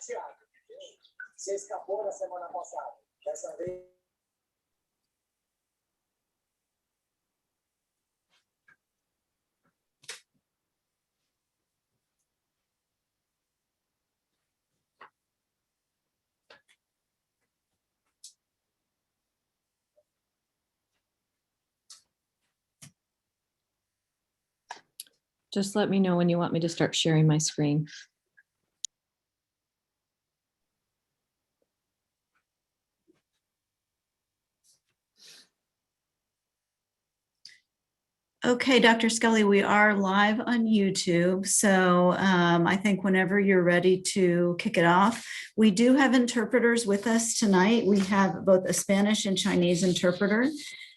teatro, se escapou na semana passada. Dessa vez. Just let me know when you want me to start sharing my screen. Okay, Dr. Scully, we are live on YouTube. So I think whenever you're ready to kick it off, we do have interpreters with us tonight. We have both a Spanish and Chinese interpreter.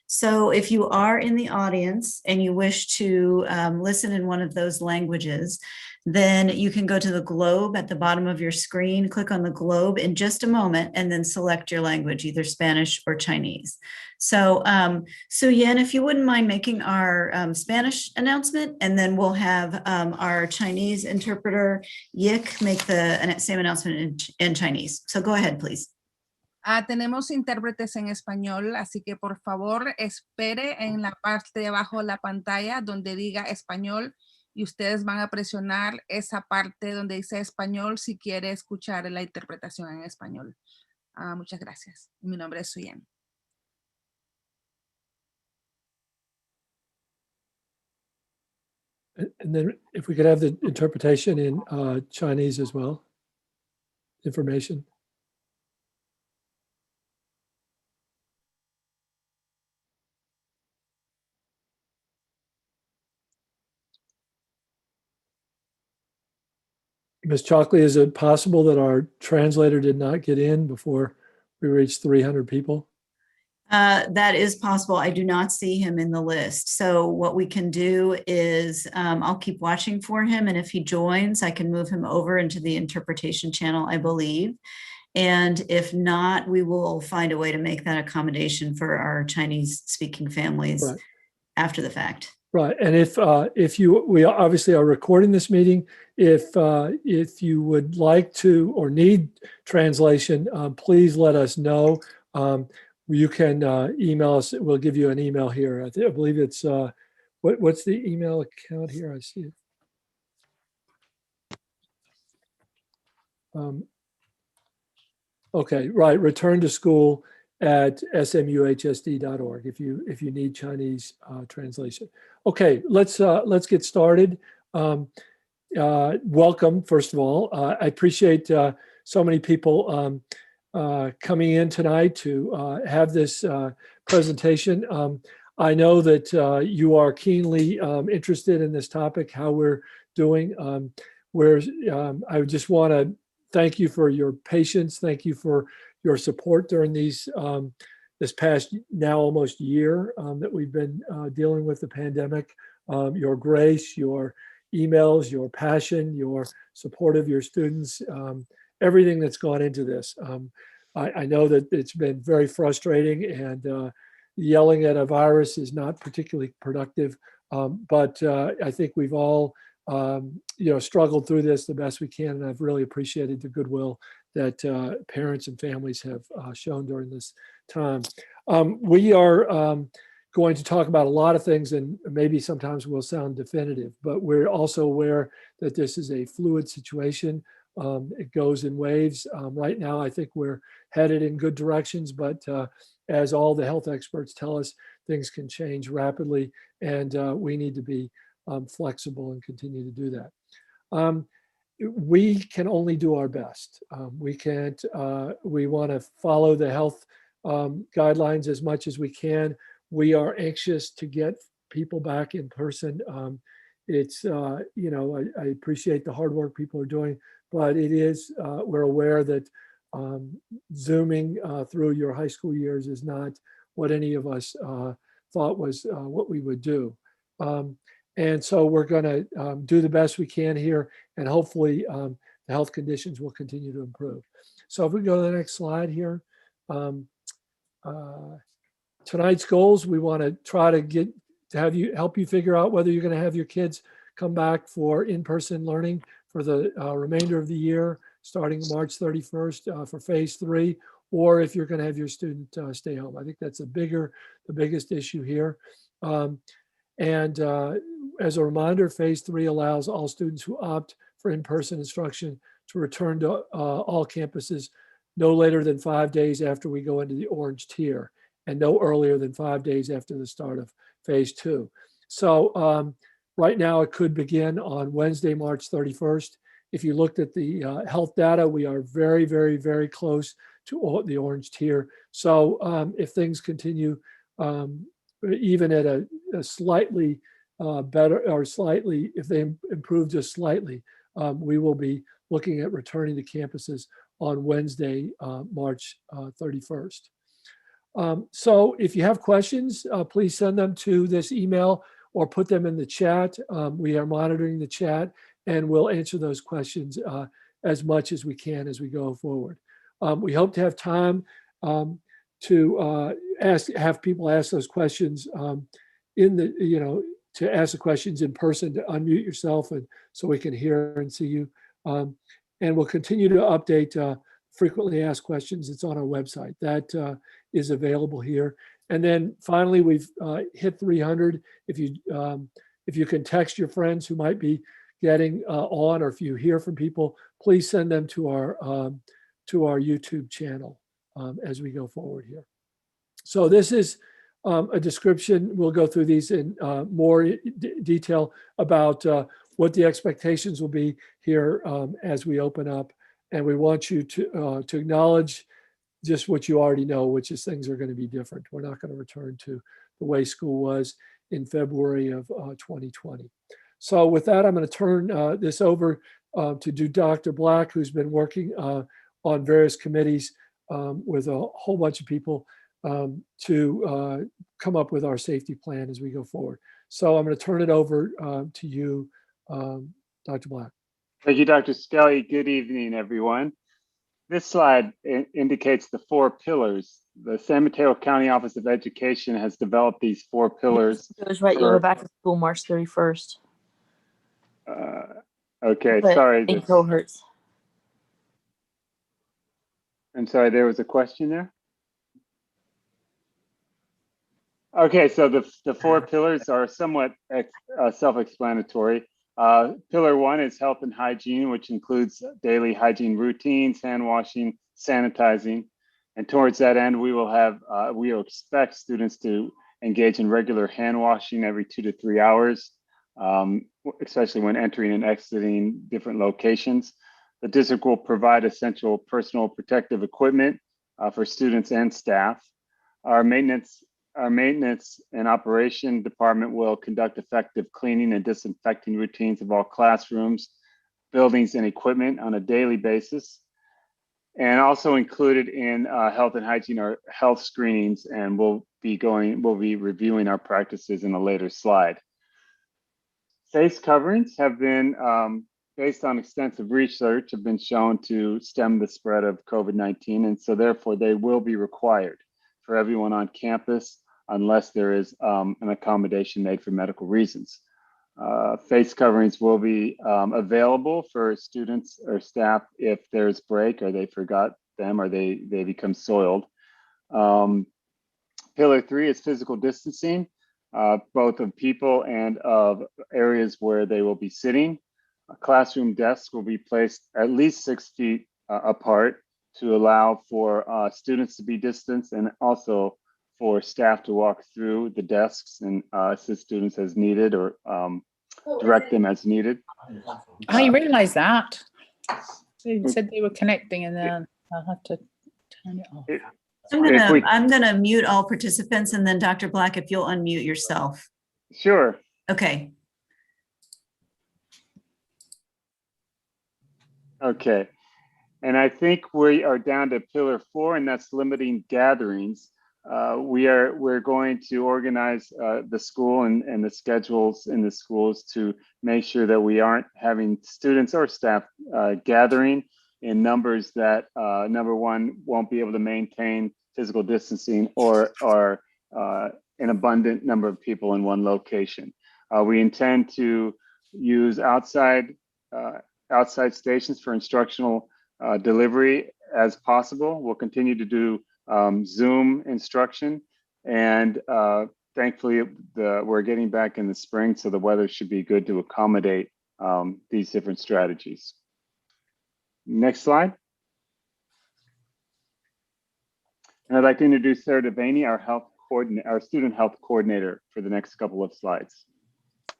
So if you are in the audience and you wish to listen in one of those languages, then you can go to the globe at the bottom of your screen, click on the globe in just a moment, and then select your language, either Spanish or Chinese. So, Yen, if you wouldn't mind making our Spanish announcement, and then we'll have our Chinese interpreter, Yik, make the same announcement in Chinese. So go ahead, please. Tenemos intérpretes en español, así que por favor espere en la parte de abajo de la pantalla donde diga español y ustedes van a presionar esa parte donde dice español si quiere escuchar la interpretación en español. Muchas gracias. Mi nombre es Suyen. And then if we could have the interpretation in Chinese as well, information. Ms. Chalkley, is it possible that our translator did not get in before we reached 300 people? That is possible. I do not see him in the list. So what we can do is I'll keep watching for him. And if he joins, I can move him over into the interpretation channel, I believe. And if not, we will find a way to make that accommodation for our Chinese speaking families after the fact. Right. And we obviously are recording this meeting. If you would like to or need translation, please let us know. You can email us. We'll give you an email here. I believe it's, what's the email account here? I see it. Okay, right. Return to school at smuhsd.org if you need Chinese translation. Okay, let's get started. Welcome, first of all. I appreciate so many people coming in tonight to have this presentation. I know that you are keenly interested in this topic, how we're doing. I just want to thank you for your patience. Thank you for your support during these this past now almost year that we've been dealing with the pandemic. Your grace, your emails, your passion, your support of your students, everything that's gone into this. I know that it's been very frustrating, and yelling at a virus is not particularly productive, but I think we've all struggled through this the best we can, and I've really appreciated the goodwill that parents and families have shown during this time. We are going to talk about a lot of things, and maybe sometimes we'll sound definitive, but we're also aware that this is a fluid situation. It goes in waves. Right now, I think we're headed in good directions, but as all the health experts tell us, things can change rapidly, and we need to be flexible and continue to do that. We can only do our best. We want to follow the health guidelines as much as we can. We are anxious to get people back in person. I appreciate the hard work people are doing, but we're aware that Zooming through your high school years is not what any of us thought was what we would do. And so we're going to do the best we can here, and hopefully the health conditions will continue to improve. So if we go to the next slide here, tonight's goals, we want to try to help you figure out whether you're going to have your kids come back for in-person learning for the remainder of the year. starting March 31st for phase 3, or if you're going to have your student stay home. I think that's the biggest issue here. As a reminder, phase 3 allows all students who opt for in-person instruction to return to all campuses no later than 5 days after we go into the orange tier, and no earlier than 5 days after the start of phase 2. So right now it could begin on Wednesday, March 31st. If you looked at the health data, we are very, very, very close to the orange tier. So if things continue, even at a slightly better, or slightly, if they improve just slightly, we will be looking at returning to campuses on Wednesday, March 31st. So if you have questions, please send them to this email or put them in the chat. We are monitoring the chat, and we'll answer those questions as much as we can as we go forward. We hope to have time to have people ask those questions to ask the questions in person, to unmute yourself, and so we can hear and see you. And we'll continue to update frequently asked questions. It's on our website. That is available here. And then finally, we've hit 300. If you can text your friends who might be getting on, or if you hear from people, please send them to our YouTube channel as we go forward here. So this is a description. We'll go through these in more detail about what the expectations will be here as we open up. And we want you to acknowledge just what you already know, which is things are going to be different. We're not going to return to the way school was in February of 2020. So with that, I'm going to turn this over to Dr. Black, who's been working on various committees with a whole bunch of people to come up with our safety plan as we go forward. So I'm going to turn it over to you, Dr. Black. Thank you, Dr. Skelly. Good evening, everyone. This slide indicates the 4 pillars. The San Mateo County Office of Education has developed these 4 pillars. It was right. You go back to school March 31st. Okay, But sorry. in cohorts. I'm sorry, there was a question there? Okay, so the 4 pillars are somewhat self-explanatory. Pillar 1 is health and hygiene, which includes daily hygiene routines, hand washing, sanitizing. And towards that end, we will expect students to engage in regular hand washing every 2 to 3 hours, especially when entering and exiting different locations. The district will provide essential personal protective equipment for students and staff. Our maintenance and operation department will conduct effective cleaning and disinfecting routines of all classrooms, buildings, and equipment on a daily basis. And also included in health and hygiene are health screenings, and we'll be reviewing our practices in a later slide. Face coverings have been, based on extensive research, have been shown to stem the spread of COVID-19, and so therefore they will be required for everyone on campus unless there is an accommodation made for medical reasons. Face coverings will be available for students or staff if there's break or they forgot them or they become soiled. Pillar 3 is physical distancing, both of people and of areas where they will be sitting. Classroom desks will be placed at least 6 feet apart to allow for students to be distanced and also for staff to walk through the desks and assist students as needed or direct them as needed. I realized that. They said they were connecting and then I'll have to turn it off. I'm gonna mute all participants, and then Dr. Black, if you'll unmute yourself. Sure. Okay. Okay. And I think we are down to pillar 4, and that's limiting gatherings. We're going to organize the school and the schedules in the schools to make sure that we aren't having students or staff gathering in numbers that, number one, won't be able to maintain physical distancing or an abundant number of people in one location. We intend to use outside stations for instructional delivery as possible. We'll continue to do Zoom instruction, and thankfully we're getting back in the spring, so the weather should be good to accommodate these different strategies. Next slide. And I'd like to introduce Sarah Devaney, our student health coordinator, for the next couple of slides.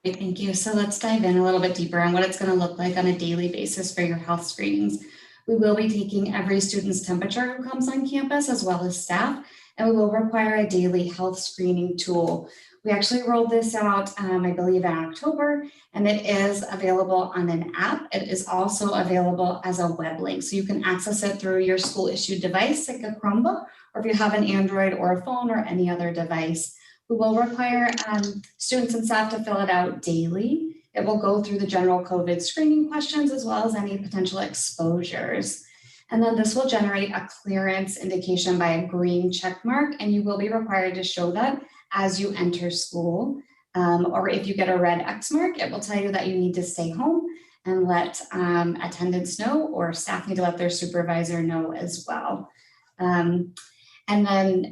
Great, thank you. So let's dive in a little bit deeper on what it's going to look like on a daily basis for your health screenings. We will be taking every student's temperature who comes on campus, as well as staff, and we will require a daily health screening tool. We actually rolled this out, I believe, in October, and it is available on an app. It is also available as a web link, so you can access it through your school-issued device, like a Chromebook, or if you have an Android or a phone or any other device. We will require students and staff to fill it out daily. It will go through the general COVID screening questions, as well as any potential exposures. And then this will generate a clearance indication by a green check mark, and you will be required to show that as you enter school. Or if you get a red X mark, it will tell you that you need to stay home and let attendants know, or staff need to let their supervisor know as well. And then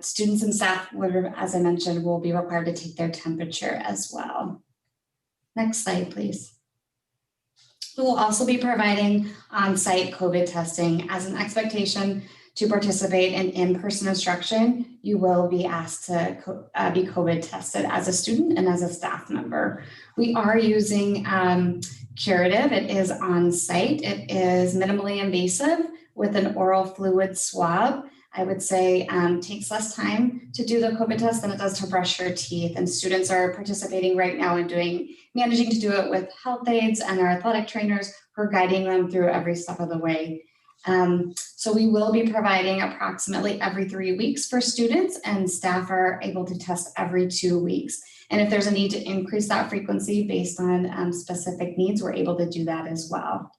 students and staff, as I mentioned, will be required to take their temperature as well. Next slide, please. We will also be providing on-site COVID testing. As an expectation to participate in in-person instruction, you will be asked to be COVID tested as a student and as a staff member. We are using Curative. It is on-site. It is minimally invasive with an oral fluid swab. I would say takes less time to do the COVID test than it does to brush your teeth. And students are participating right now in managing to do it with health aides and our athletic trainers who are guiding them through every step of the way. So we will be providing approximately every 3 weeks for students, and staff are able to test every 2 weeks. And if there's a need to increase that frequency based on specific needs, we're able to do that as well.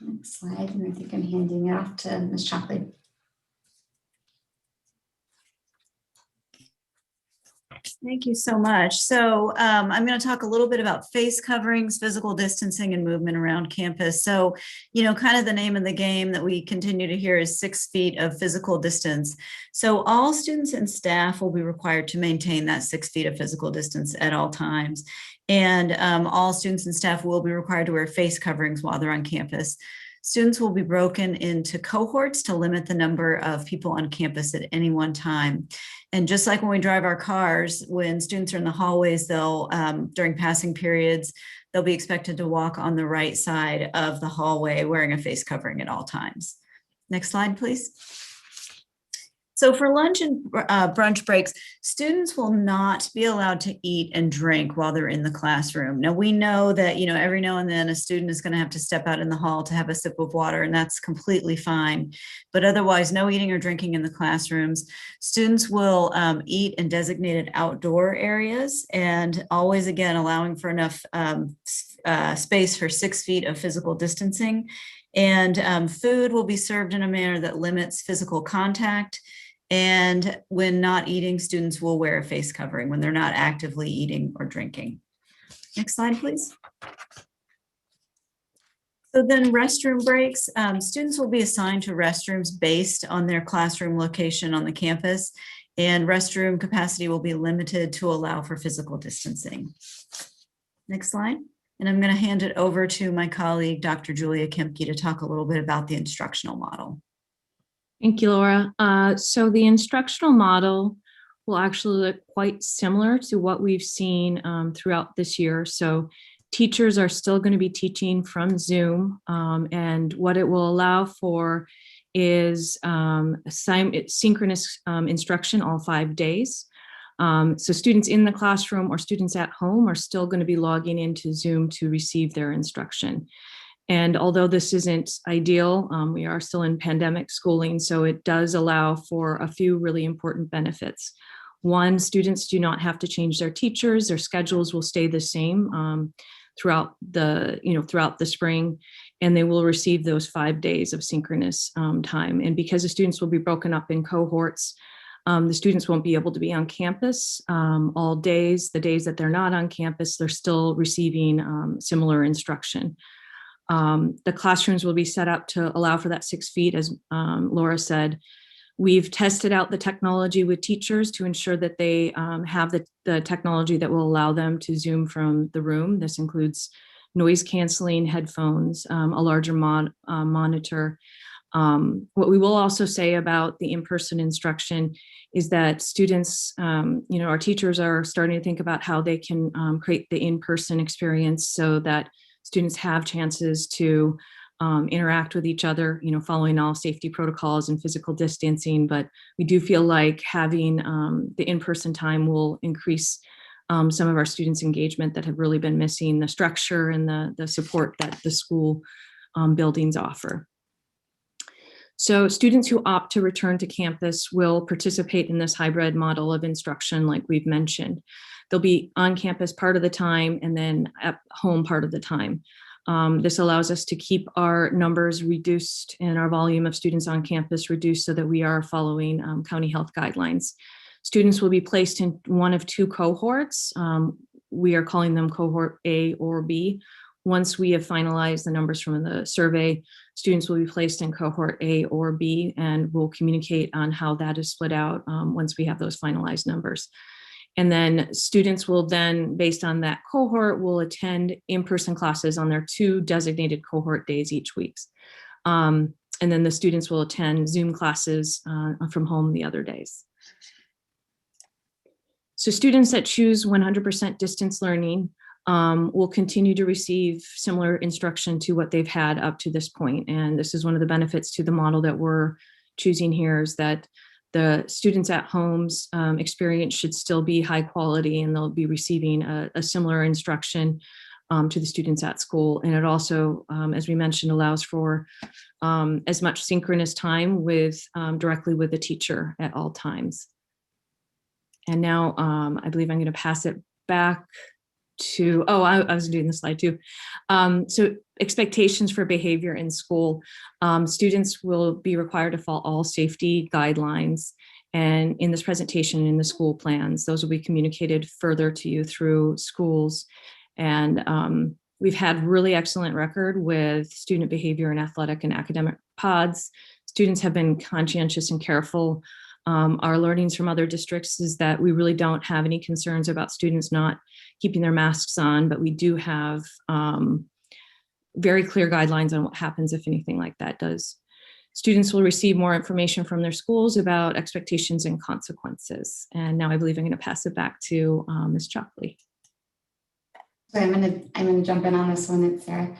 Next slide, and I think I'm handing it off to Ms. Shockley. Thank you so much. So I'm going to talk a little bit about face coverings, physical distancing, and movement around campus. So, kind of the name of the game that we continue to hear is 6 feet of physical distance. So all students and staff will be required to maintain that 6 feet of physical distance at all times. And all students and staff will be required to wear face coverings while they're on campus. Students will be broken into cohorts to limit the number of people on campus at any one time. And just like when we drive our cars, when students are in the hallways, they'll, during passing periods, they'll be expected to walk on the right side of the hallway wearing a face covering at all times. Next slide, please. So for lunch and brunch breaks, students will not be allowed to eat and drink while they're in the classroom. Now we know that, every now and then a student is going to have to step out in the hall to have a sip of water, and that's completely fine. But otherwise, no eating or drinking in the classrooms. Students will eat in designated outdoor areas, and always, again, allowing for enough space for 6 feet of physical distancing. And food will be served in a manner that limits physical contact. And when not eating, students will wear a face covering when they're not actively eating or drinking. Next slide, please. So then restroom breaks, students will be assigned to restrooms based on their classroom location on the campus, and restroom capacity will be limited to allow for physical distancing. Next slide. And I'm going to hand it over to my colleague, Dr. Julia Kempke, to talk a little bit about the instructional model. Thank you, Laura. So the instructional model will actually look quite similar to what we've seen throughout this year. So teachers are still going to be teaching from Zoom, and what it will allow for is synchronous instruction all 5 days. So students in the classroom or students at home are still going to be logging into Zoom to receive their instruction. And although this isn't ideal, we are still in pandemic schooling, so it does allow for a few really important benefits. One, students do not have to change their teachers. Their schedules will stay the same throughout the spring, and they will receive those 5 days of synchronous time. And because the students will be broken up in cohorts, the students won't be able to be on campus all days. The days that they're not on campus, they're still receiving similar instruction. The classrooms will be set up to allow for that 6 feet, as Laura said. We've tested out the technology with teachers to ensure that they have the technology that will allow them to Zoom from the room. This includes noise canceling headphones, a larger monitor. What we will also say about the in-person instruction is that students, our teachers are starting to think about how they can create the in-person experience so that students have chances to interact with each other, following all safety protocols and physical distancing. But we do feel like having the in-person time will increase some of our students' engagement that have really been missing the structure and the support that the school buildings offer. So students who opt to return to campus will participate in this hybrid model of instruction, like we've mentioned. They'll be on campus part of the time and then at home part of the time. This allows us to keep our numbers reduced and our volume of students on campus reduced so that we are following county health guidelines. Students will be placed in one of 2 cohorts. We are calling them cohort A or B. Once we have finalized the numbers from the survey, students will be placed in cohort A or B, and we'll communicate on how that is split out once we have those finalized numbers. And then students will then, based on that cohort, will attend in-person classes on their 2 designated cohort days each week. And then the students will attend Zoom classes from home the other days. So students that choose 100% distance learning will continue to receive similar instruction to what they've had up to this point. And this is one of the benefits to the model that we're choosing here, is that the students at home's experience should still be high quality, and they'll be receiving a similar instruction to the students at school. And it also, as we mentioned, allows for as much synchronous time with directly with the teacher at all times. And now I believe I'm going to pass it back to, I was doing the slide too. So expectations for behavior in school. Students will be required to follow all safety guidelines. And in this presentation, in the school plans, those will be communicated further to you through schools. And we've had really excellent record with student behavior in athletic and academic pods. Students have been conscientious and careful. Our learnings from other districts is that we really don't have any concerns about students not keeping their masks on, but we do have very clear guidelines on what happens if anything like that does. Students will receive more information from their schools about expectations and consequences. And now I believe I'm going to pass it back to Ms. Chalkley. So I'm gonna jump in on this one. It's Sarah.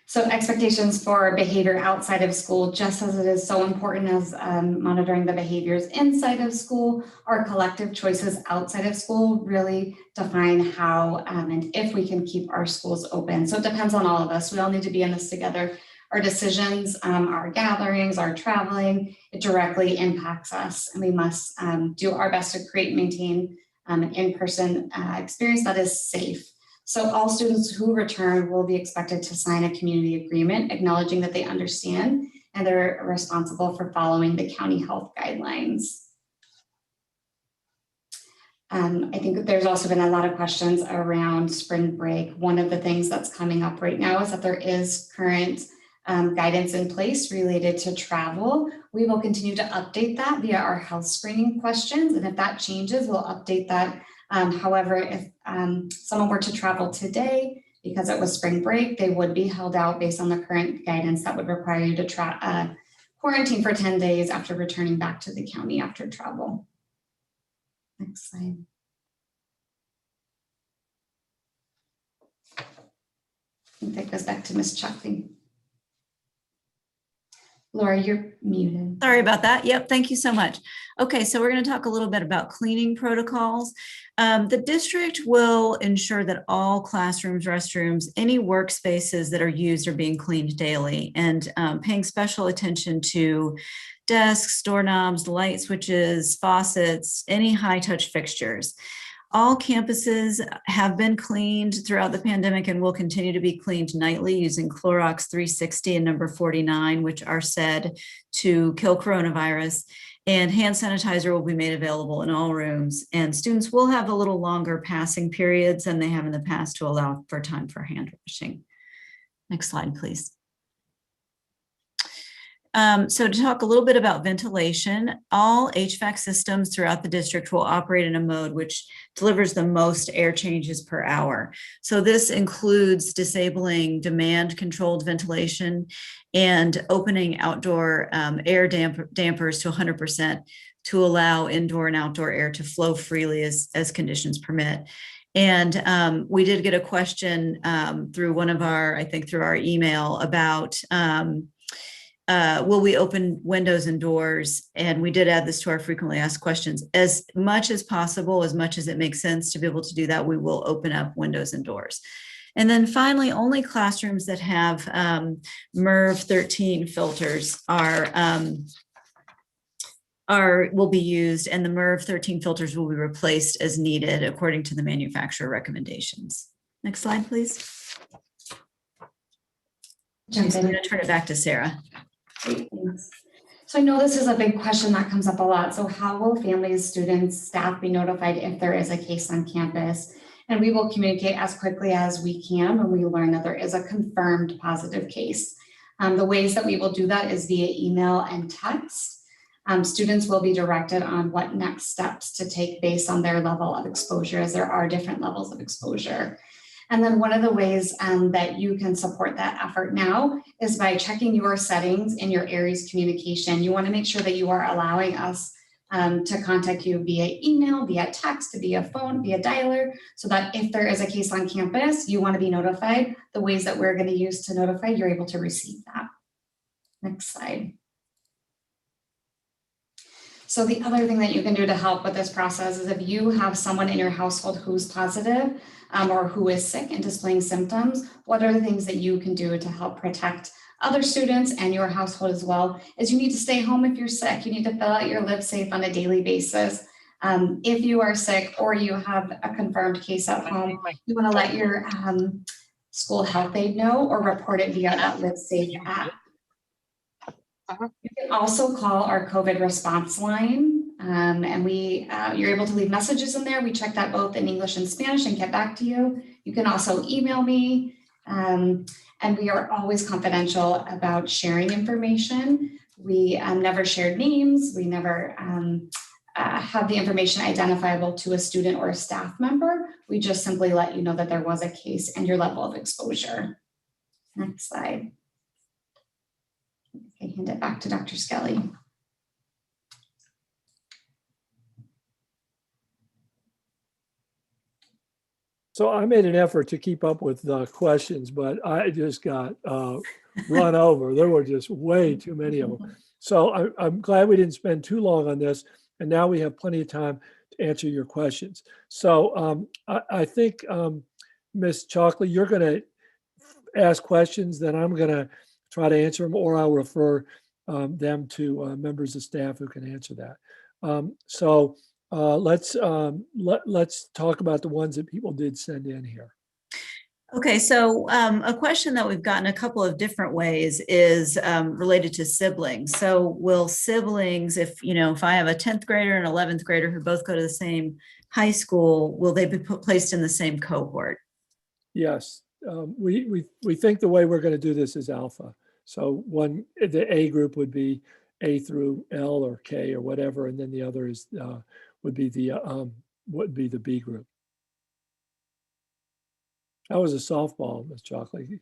So expectations for behavior outside of school, just as it is so important as monitoring the behaviors inside of school, our collective choices outside of school really define how and if we can keep our schools open. So it depends on all of us. We all need to be in this together. Our decisions, our gatherings, our traveling, it directly impacts us. And we must do our best to create and maintain an in-person experience that is safe. So all students who return will be expected to sign a community agreement acknowledging that they understand and they're responsible for following the county health guidelines. I think that there's also been a lot of questions around spring break. One of the things that's coming up right now is that there is current guidance in place related to travel. We will continue to update that via our health screening questions. And if that changes, we'll update that. However, if someone were to travel today, because it was spring break, they would be held out based on the current guidance that would require you to quarantine for 10 days after returning back to the county after travel. Next slide. I think that goes back to Ms. Chalkley. Laura, you're muted. Sorry about that. Yep, thank you so much. Okay, so we're going to talk a little bit about cleaning protocols. The district will ensure that all classrooms, restrooms, any workspaces that are used are being cleaned daily, and paying special attention to desks, doorknobs, light switches, faucets, any high-touch fixtures. All campuses have been cleaned throughout the pandemic and will continue to be cleaned nightly using Clorox 360 and number 49, which are said to kill coronavirus. And hand sanitizer will be made available in all rooms. And students will have a little longer passing periods than they have in the past to allow for time for hand washing. Next slide, please. So to talk a little bit about ventilation, all HVAC systems throughout the district will operate in a mode which delivers the most air changes per hour. So this includes disabling demand controlled ventilation and opening outdoor air dampers to 100% to allow indoor and outdoor air to flow freely as conditions permit. And we did get a question through one of our, I think through our email about, will we open windows and doors? And we did add this to our frequently asked questions. As much as possible, as much as it makes sense to be able to do that, we will open up windows and doors. And then finally, only classrooms that have MERV 13 filters will be used, and the MERV 13 filters will be replaced as needed according to the manufacturer recommendations. Next slide, please. I'm going to turn it back to Sarah. Great, thanks. So I know this is a big question that comes up a lot. So how will families, students, staff be notified if there is a case on campus? And we will communicate as quickly as we can when we learn that there is a confirmed positive case. The ways that we will do that is via email and text. Students will be directed on what next steps to take based on their level of exposure, as there are different levels of exposure. And then one of the ways that you can support that effort now is by checking your settings in your ARES communication. You want to make sure that you are allowing us to contact you via email, via text, via phone, via dialer, so that if there is a case on campus, you want to be notified. The ways that we're going to use to notify, you're able to receive that. Next slide. So the other thing that you can do to help with this process is if you have someone in your household who's positive or who is sick and displaying symptoms, what are the things that you can do to help protect other students and your household as well? Is you need to stay home if you're sick. You need to fill out your Live Safe on a daily basis. If you are sick or you have a confirmed case at home, you want to let your school health aide know or report it via that Live Safe app. You can also call our COVID response line, and you're able to leave messages in there. We check that both in English and Spanish and get back to you. You can also email me, and we are always confidential about sharing information. We never shared names. We never have the information identifiable to a student or a staff member. We just simply let you know that there was a case and your level of exposure. Next slide. I hand it back to Dr. Skelly. So I made an effort to keep up with the questions, but I just got run over. There were just way too many of them. So I'm glad we didn't spend too long on this. And now we have plenty of time to answer your questions. So I think, Ms. Chalkley, you're going to ask questions, then I'm going to try to answer them, or I'll refer them to members of staff who can answer that. So let's talk about the ones that people did send in here. Okay, so a question that we've gotten a couple of different ways is related to siblings. So will siblings, if I have a 10th grader and 11th grader who both go to the same high school, will they be placed in the same cohort? Yes, we think the way we're going to do this is alpha. So the A group would be A through L or K or whatever, and then the other is would be the B group. That was a softball, Ms. Chalkley.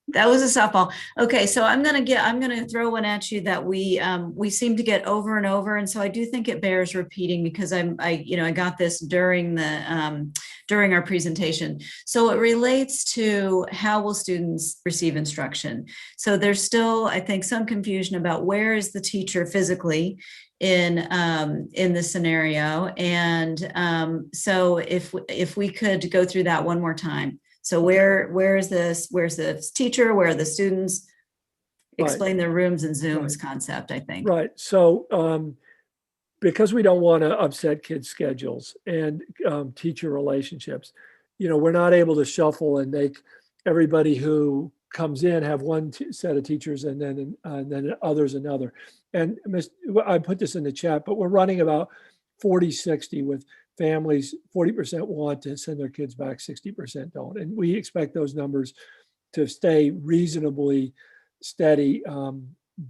That was a softball. Okay, so I'm gonna throw one at you that we seem to get over and over, and so I do think it bears repeating because I got this during our presentation. So it relates to how will students receive instruction. So there's still, I think, some confusion about where is the teacher physically in this scenario, and so if we could go through that one more time. So where's the teacher? Where are the students? Explain the rooms and Zooms concept, I think. Right. So because we don't want to upset kids' schedules and teacher relationships, we're not able to shuffle and make everybody who comes in have one set of teachers and then others another. And I put this in the chat, but we're running about 40-60 with families. 40% want to send their kids back, 60% don't. And we expect those numbers to stay reasonably steady,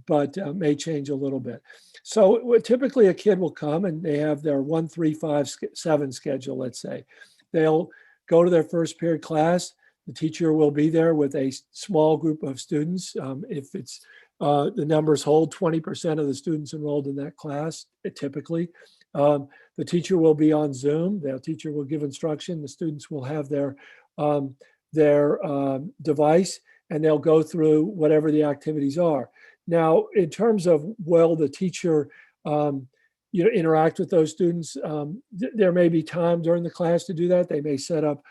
but may change a little bit. So typically a kid will come and they have their 1, 3, 5, 7 schedule, let's say. They'll go to their first period class. The teacher will be there with a small group of students. If it's the numbers hold 20% of the students enrolled in that class, typically. The teacher will be on Zoom. The teacher will give instruction. The students will have their device, and they'll go through whatever the activities are. Now, in terms of, will the teacher interact with those students, there may be time during the class to do that. They may set up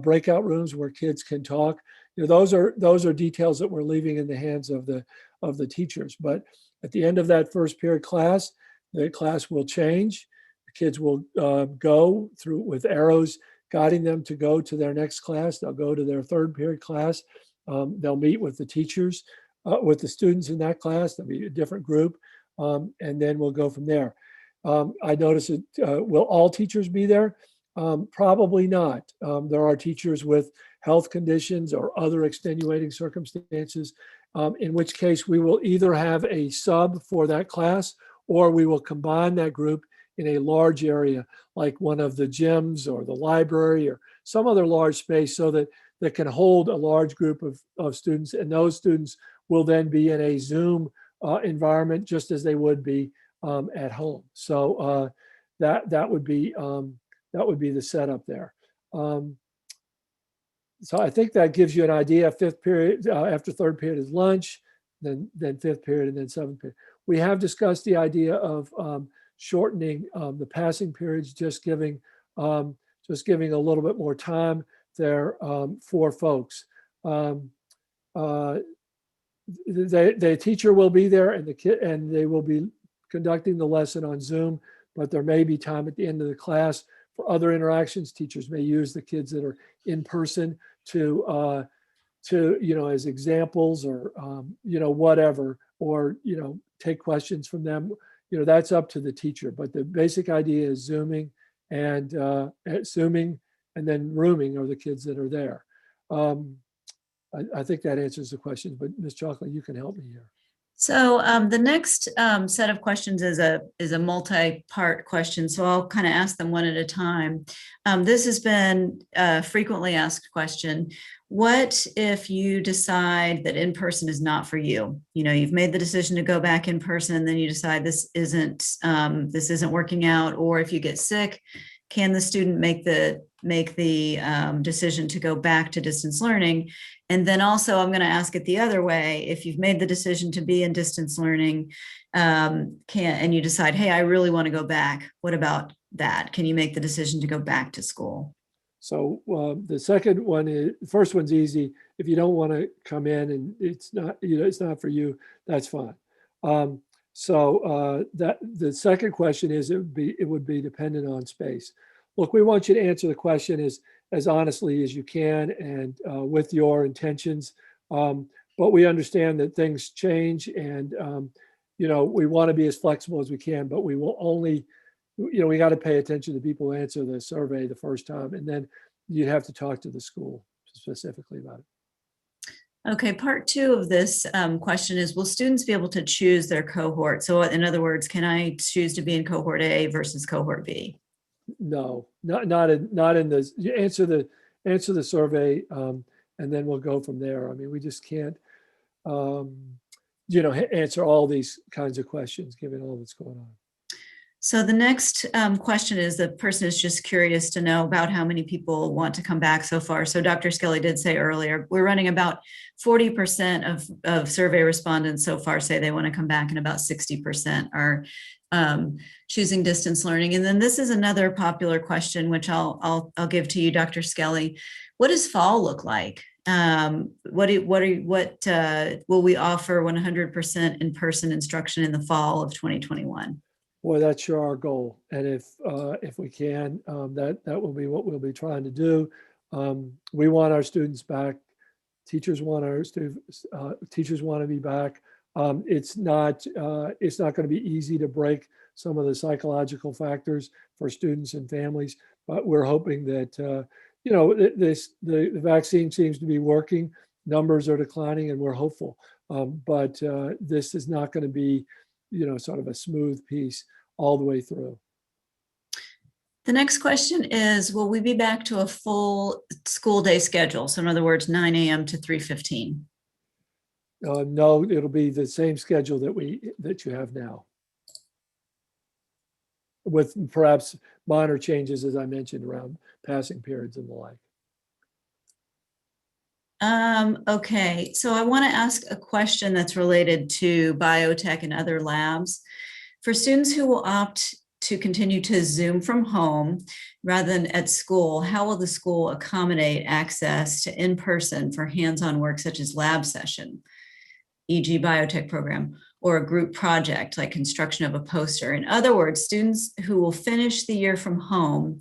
breakout rooms where kids can talk. Those are details that we're leaving in the hands of the teachers. But at the end of that first period class, the class will change. The kids will go through with arrows guiding them to go to their next class. They'll go to their third period class. They'll meet with the teachers, with the students in that class. There'll be a different group, and then we'll go from there. I notice will all teachers be there? Probably not. There are teachers with health conditions or other extenuating circumstances, in which case we will either have a sub for that class, or we will combine that group in a large area, like one of the gyms or the library or some other large space, so that can hold a large group of students, and those students will then be in a Zoom environment just as they would be at home. So that would be the setup there. So I think that gives you an idea. Fifth period, after third period is lunch, then fifth period, and then seventh period. We have discussed the idea of shortening the passing periods, just giving a little bit more time there for folks. The teacher will be there, and they will be conducting the lesson on Zoom, but there may be time at the end of the class for other interactions. Teachers may use the kids that are in person to as examples, or whatever, or take questions from them. That's up to the teacher, but the basic idea is zooming and then rooming are the kids that are there. I think that answers the question, but Ms. Chalkley, you can help me here. So the next set of questions is a multi-part question, so I'll kind of ask them one at a time. This has been a frequently asked question. What if you decide that in-person is not for you? You've made the decision to go back in person, and then you decide this isn't working out, or if you get sick, can the student make the decision to go back to distance learning? And then also, I'm going to ask it the other way. If you've made the decision to be in distance learning, and you decide, hey, I really want to go back, what about that? Can you make the decision to go back to school? So the second one is, the first one's easy. If you don't want to come in and it's not for you, that's fine. That the second question is, it would be dependent on space. Look, we want you to answer the question as honestly as you can and with your intentions. But we understand that things change, and we want to be as flexible as we can, but we will only, we got to pay attention to people who answer the survey the first time, and then you have to talk to the school specifically about it. Okay, part two of this question is, will students be able to choose their cohort? So in other words, can I choose to be in cohort A versus cohort B? No, not in this. You answer the survey, and then we'll go from there. I mean, we just can't, answer all these kinds of questions given all that's going on. So the next question is, the person is just curious to know about how many people want to come back so far. So Dr. Skelly did say earlier, we're running about 40% of survey respondents so far say they want to come back, and about 60% are choosing distance learning. And then this is another popular question, which I'll give to you, Dr. Skelly. What does fall look like? What will we offer 100% in-person instruction in the fall of 2021? Boy, that's sure our goal. And if we can, that will be what we'll be trying to do. We want our students back. Teachers want to be back. It's not going to be easy to break some of the psychological factors for students and families, but we're hoping that the vaccine seems to be working. numbers are declining and we're hopeful. But this is not going to be, sort of a smooth piece all the way through. The next question is, will we be back to a full school day schedule? So in other words, 9 a.m. to 3:15. No, it'll be the same schedule that you have now, with perhaps minor changes, as I mentioned, around passing periods and the like. Okay, so I want to ask a question that's related to biotech and other labs. For students who will opt to continue to Zoom from home rather than at school, how will the school accommodate access to in-person for hands-on work such as lab session, e.g. biotech program, or a group project like construction of a poster? In other words, students who will finish the year from home,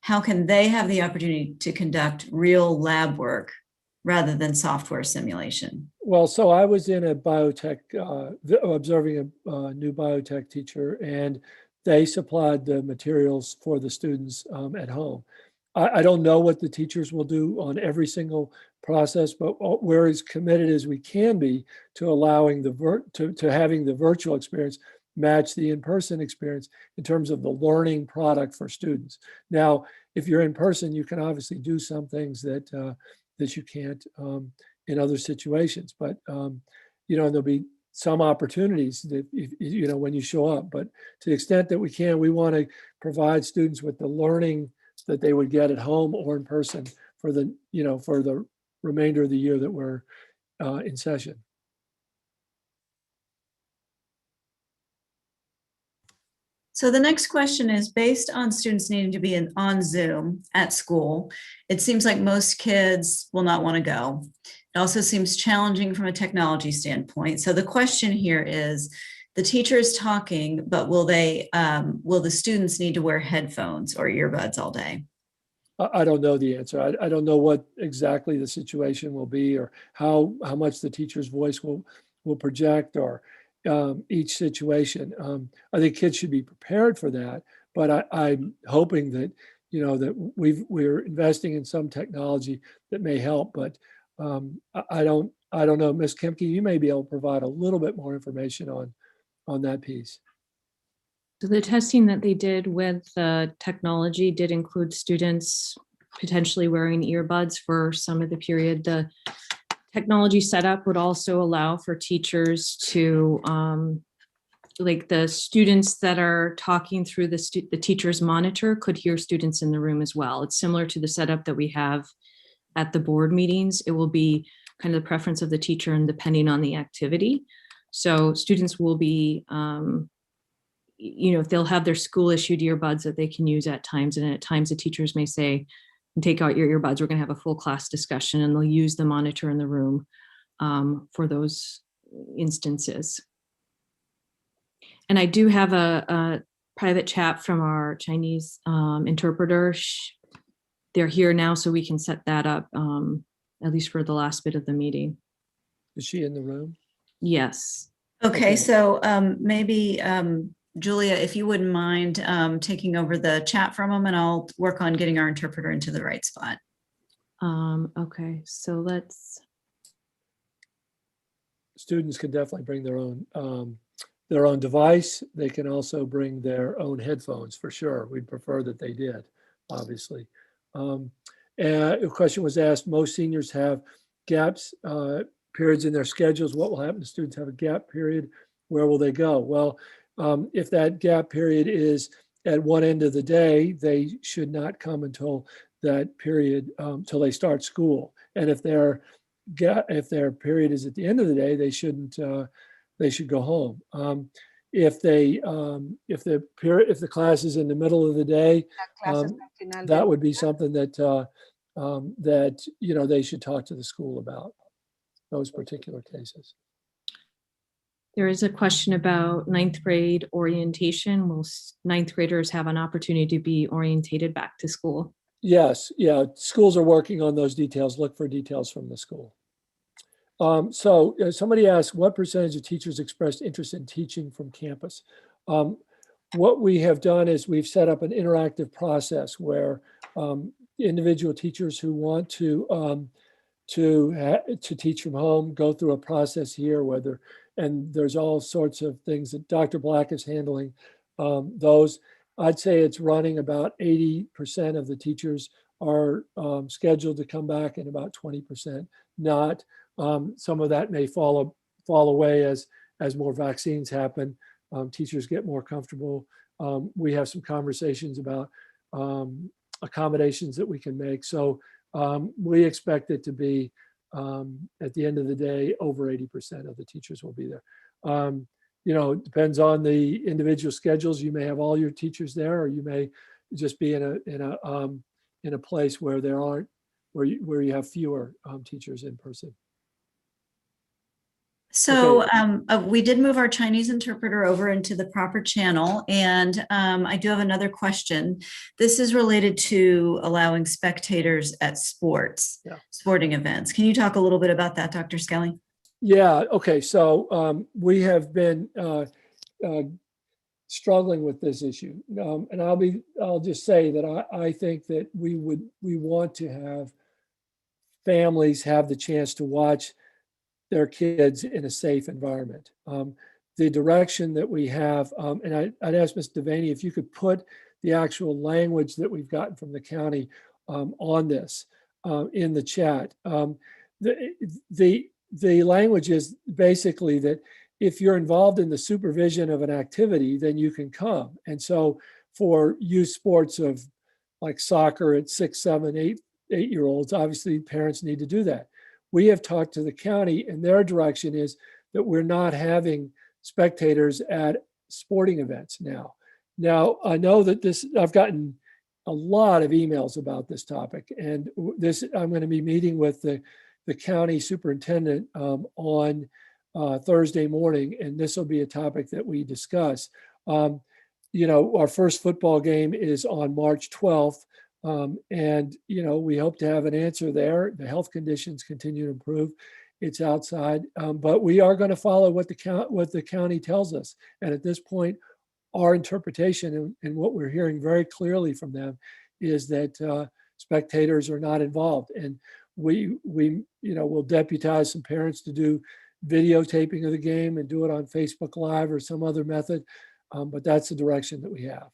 how can they have the opportunity to conduct real lab work rather than software simulation? Well, so I was in a biotech, observing a new biotech teacher, and they supplied the materials for the students at home. I don't know what the teachers will do on every single process, but we're as committed as we can be to allowing to having the virtual experience match the in-person experience in terms of the learning product for students. Now, if you're in person, you can obviously do some things that you can't in other situations, but there'll be some opportunities that when you show up. But to the extent that we can, we want to provide students with the learning that they would get at home or in person for the remainder of the year that we're in session. So the next question is, based on students needing to be on Zoom at school, it seems like most kids will not want to go. It also seems challenging from a technology standpoint. So the question here is, the teacher is talking, but will the students need to wear headphones or earbuds all day? I don't know the answer. I don't know what exactly the situation will be, or how much the teacher's voice will project, or each situation. I think kids should be prepared for that, but I'm hoping that that we're investing in some technology that may help. But I don't know, Ms. Kemke, you may be able to provide a little bit more information on that piece. So the testing that they did with the technology did include students potentially wearing earbuds for some of the period. The technology setup would also allow for teachers to, like the students that are talking through the teacher's monitor could hear students in the room as well. It's similar to the setup that we have at the board meetings. It will be kind of the preference of the teacher and depending on the activity. So students will be, they'll have their school issued earbuds that they can use at times. And at times the teachers may say, take out your earbuds, we're going to have a full class discussion, and they'll use the monitor in the room for those instances. And I do have a private chat from our Chinese interpreter. They're here now, so we can set that up, at least for the last bit of the meeting. Is she in the room? Yes. Okay, so maybe Julia, if you wouldn't mind taking over the chat for a moment, I'll work on getting our interpreter into the right spot. Okay, so let's. Students can definitely bring their own device. They can also bring their own headphones, for sure. We'd prefer that they did, obviously. And a question was asked, most seniors have gaps, periods in their schedules. What will happen to students have a gap period? Where will they go? Well, if that gap period is at one end of the day, they should not come until that period, till they start school. And if their period is at the end of the day, they shouldn't. They should go home. If the class is in the middle of the day, that would be something that they should talk to the school about, those particular cases. There is a question about ninth grade orientation. Will ninth graders have an opportunity to be orientated back to school? Yes, yeah, schools are working on those details. Look for details from the school. So somebody asked, what percentage of teachers expressed interest in teaching from campus? What we have done is we've set up an interactive process where individual teachers who want to to teach from home, go through a process here, and there's all sorts of things that Dr. Black is handling. Those, I'd say it's running about 80% of the teachers are scheduled to come back and about 20% not. Some of that may fall away as more vaccines happen. Teachers get more comfortable. We have some conversations about accommodations that we can make. So we expect it to be, at the end of the day, over 80% of the teachers will be there. It depends on the individual schedules. You may have all your teachers there, or you may just be in a place where you have fewer teachers in person. So we did move our Chinese interpreter over into the proper channel. And I do have another question. This is related to allowing spectators at sporting events. Can you talk a little bit about that, Dr. Skelly? Yeah, okay. So we have been struggling with this issue. And I'll just say that I think that we want to have families have the chance to watch their kids in a safe environment. The direction that we have, and I'd ask Ms. Devaney if you could put the actual language that we've gotten from the county on this in the chat. The language is basically that if you're involved in the supervision of an activity, then you can come. And so for youth sports of like soccer at 6, 7, 8-year-olds, obviously parents need to do that. We have talked to the county, and their direction is that we're not having spectators at sporting events now. Now, I know that I've gotten a lot of emails about this topic, and I'm going to be meeting with the county superintendent on Thursday morning, and this will be a topic that we discuss. Our first football game is on March 12th. And we hope to have an answer there. The health conditions continue to improve. It's outside, but we are going to follow what the county tells us. And at this point, our interpretation and what we're hearing very clearly from them is that spectators are not involved. And we will deputize some parents to do videotaping of the game and do it on Facebook Live or some other method. But that's the direction that we have.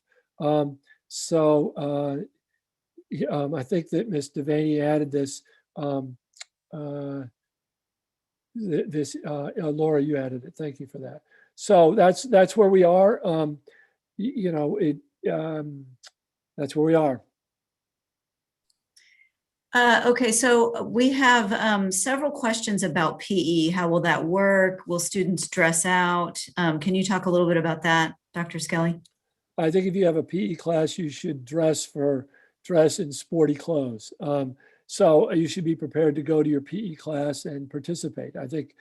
I think that Ms. Devaney added this. Laura, you added it. Thank you for that. So that's where we are. That's where we are. Okay, so we have several questions about PE. How will that work? Will students dress out? Can you talk a little bit about that, Dr. Skelly? I think if you have a PE class, you should dress in sporty clothes. So you should be prepared to go to your PE class and participate. I think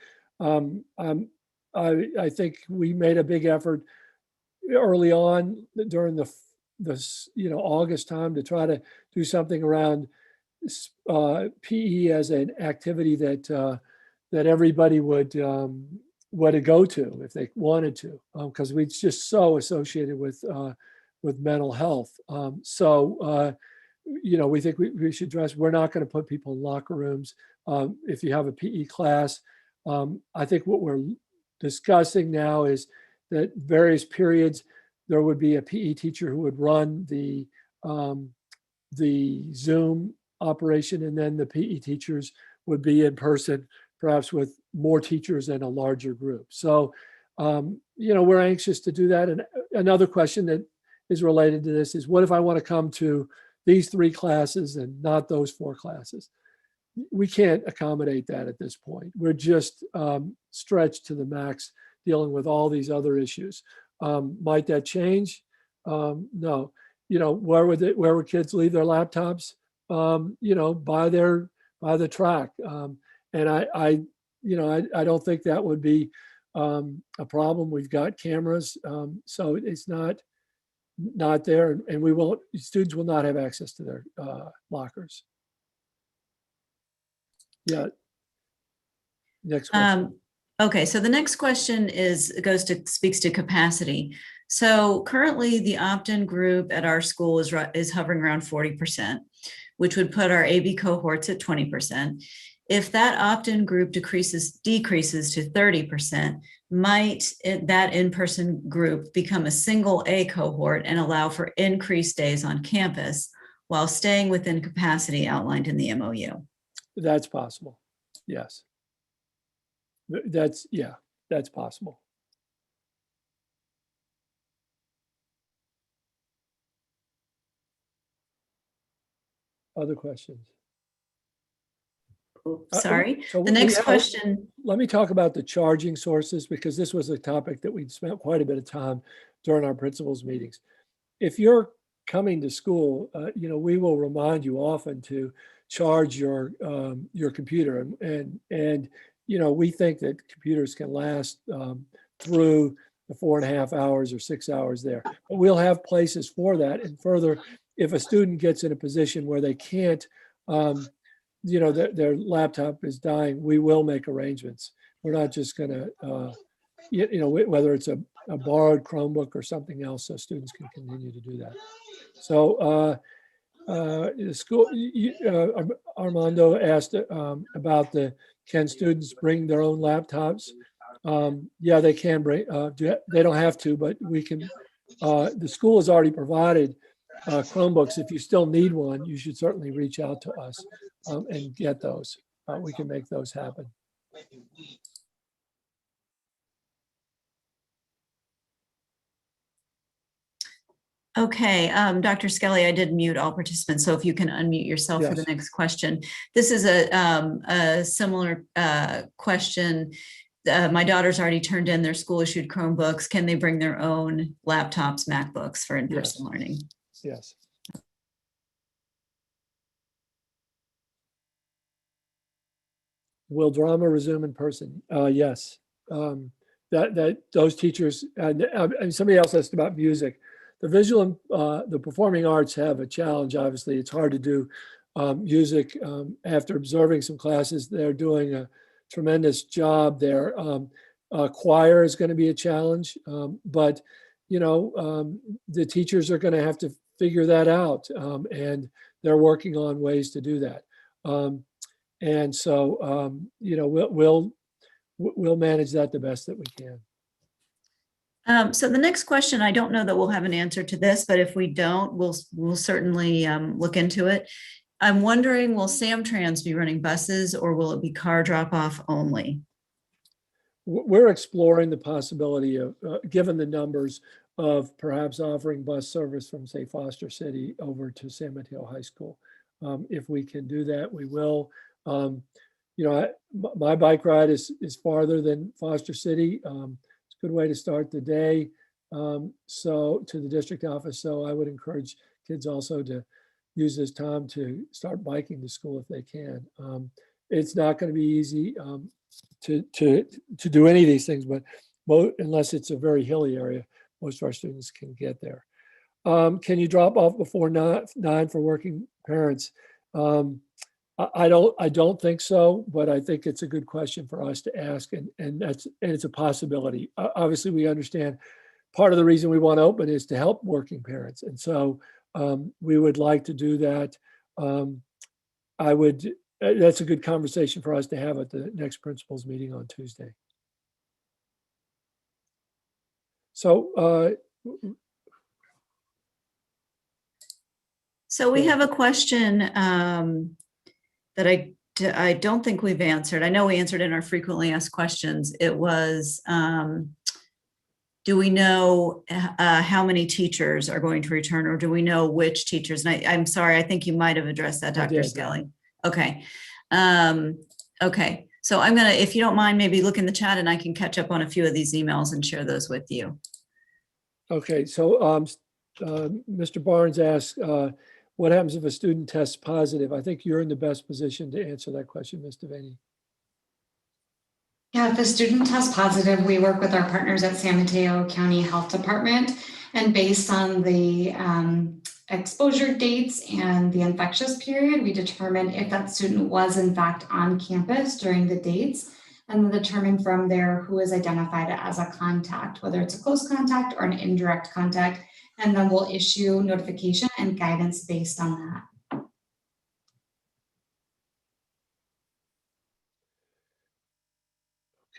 I think we made a big effort early on during the August time to try to do something around PE as an activity that everybody would go to if they wanted to, because we're just so associated with mental health. We think we should dress. We're not going to put people in locker rooms. If you have a PE class, I think what we're discussing now is that various periods, there would be a PE teacher who would run the Zoom operation, and then the PE teachers would be in person, perhaps with more teachers and a larger group. So, we're anxious to do that. And another question that is related to this is, what if I want to come to these 3 classes and not those 4 classes? We can't accommodate that at this point. We're just stretched to the max dealing with all these other issues. Might that change? No. Where would kids leave their laptops? By the track. And I don't think that would be a problem. We've got cameras, so it's not there, and students will not have access to their lockers. Yeah. Next question. Okay, so the next question speaks to capacity. So currently the opt-in group at our school is hovering around 40%, which would put our AB cohorts at 20%. If that opt-in group decreases to 30%, might that in-person group become a single A cohort and allow for increased days on campus while staying within capacity outlined in the MOU? That's possible. Yes. That's possible. Other questions? Sorry, So the next question. Let me talk about the charging sources, because this was a topic that we'd spent quite a bit of time during our principals meetings. If you're coming to school, we will remind you often to charge your computer, and we think that computers can last through the 4.5 hours or 6 hours there. But we'll have places for that. And further, if a student gets in a position where they can't, their laptop is dying, we will make arrangements. We're not just going to, whether it's a borrowed Chromebook or something else, so students can continue to do that. So the school, Armando asked about can students bring their own laptops? Yeah, they can bring, they don't have to, but we can, the school has already provided Chromebooks. If you still need one, you should certainly reach out to us and get those. We can make those happen. Okay, Dr. Skelly, I did mute all participants, so if you can unmute yourself for the next question. This is a similar question. My daughter's already turned in their school issued Chromebooks. Can they bring their own laptops, MacBooks for in-person learning? Yes. Will drama resume in person? Yes. That those teachers, and somebody else asked about music. The visual and the performing arts have a challenge. Obviously, it's hard to do music. After observing some classes, they're doing a tremendous job there. Choir is going to be a challenge, but the teachers are going to have to figure that out, and they're working on ways to do that. And so, we'll manage that the best that we can. So the next question, I don't know that we'll have an answer to this, but if we don't, we'll certainly look into it. I'm wondering, will Samtrans be running buses, or will it be car drop-off only? We're exploring the possibility of, given the numbers, of perhaps offering bus service from, say, Foster City over to San Mateo High School. If we can do that, we will. My bike ride is farther than Foster City. It's a good way to start the day. So to the district office. So I would encourage kids also to use this time to start biking to school if they can. It's not going to be easy to do any of these things, but unless it's a very hilly area, most of our students can get there. Can you drop off before 9 for working parents? I don't think so, but I think it's a good question for us to ask, and it's a possibility. Obviously, we understand part of the reason we want to open is to help working parents, and so we would like to do that. That's a good conversation for us to have at the next principals meeting on Tuesday. So. So we have a question that I don't think we've answered. I know we answered in our frequently asked questions. It was, do we know how many teachers are going to return, or do we know which teachers? And I'm sorry, I think you might have addressed that, Dr. Skelly. Okay. Okay. So I'm going to, if you don't mind, maybe look in the chat and I can catch up on a few of these emails and share those with you. Okay. So Mr. Barnes asked, what happens if a student tests positive? I think you're in the best position to answer that question, Ms. Devaney. Yeah, if a student tests positive, we work with our partners at San Mateo County Health Department, and based on the exposure dates and the infectious period, we determine if that student was in fact on campus during the dates, and then determine from there who is identified as a contact, whether it's a close contact or an indirect contact, and then we'll issue notification and guidance based on that.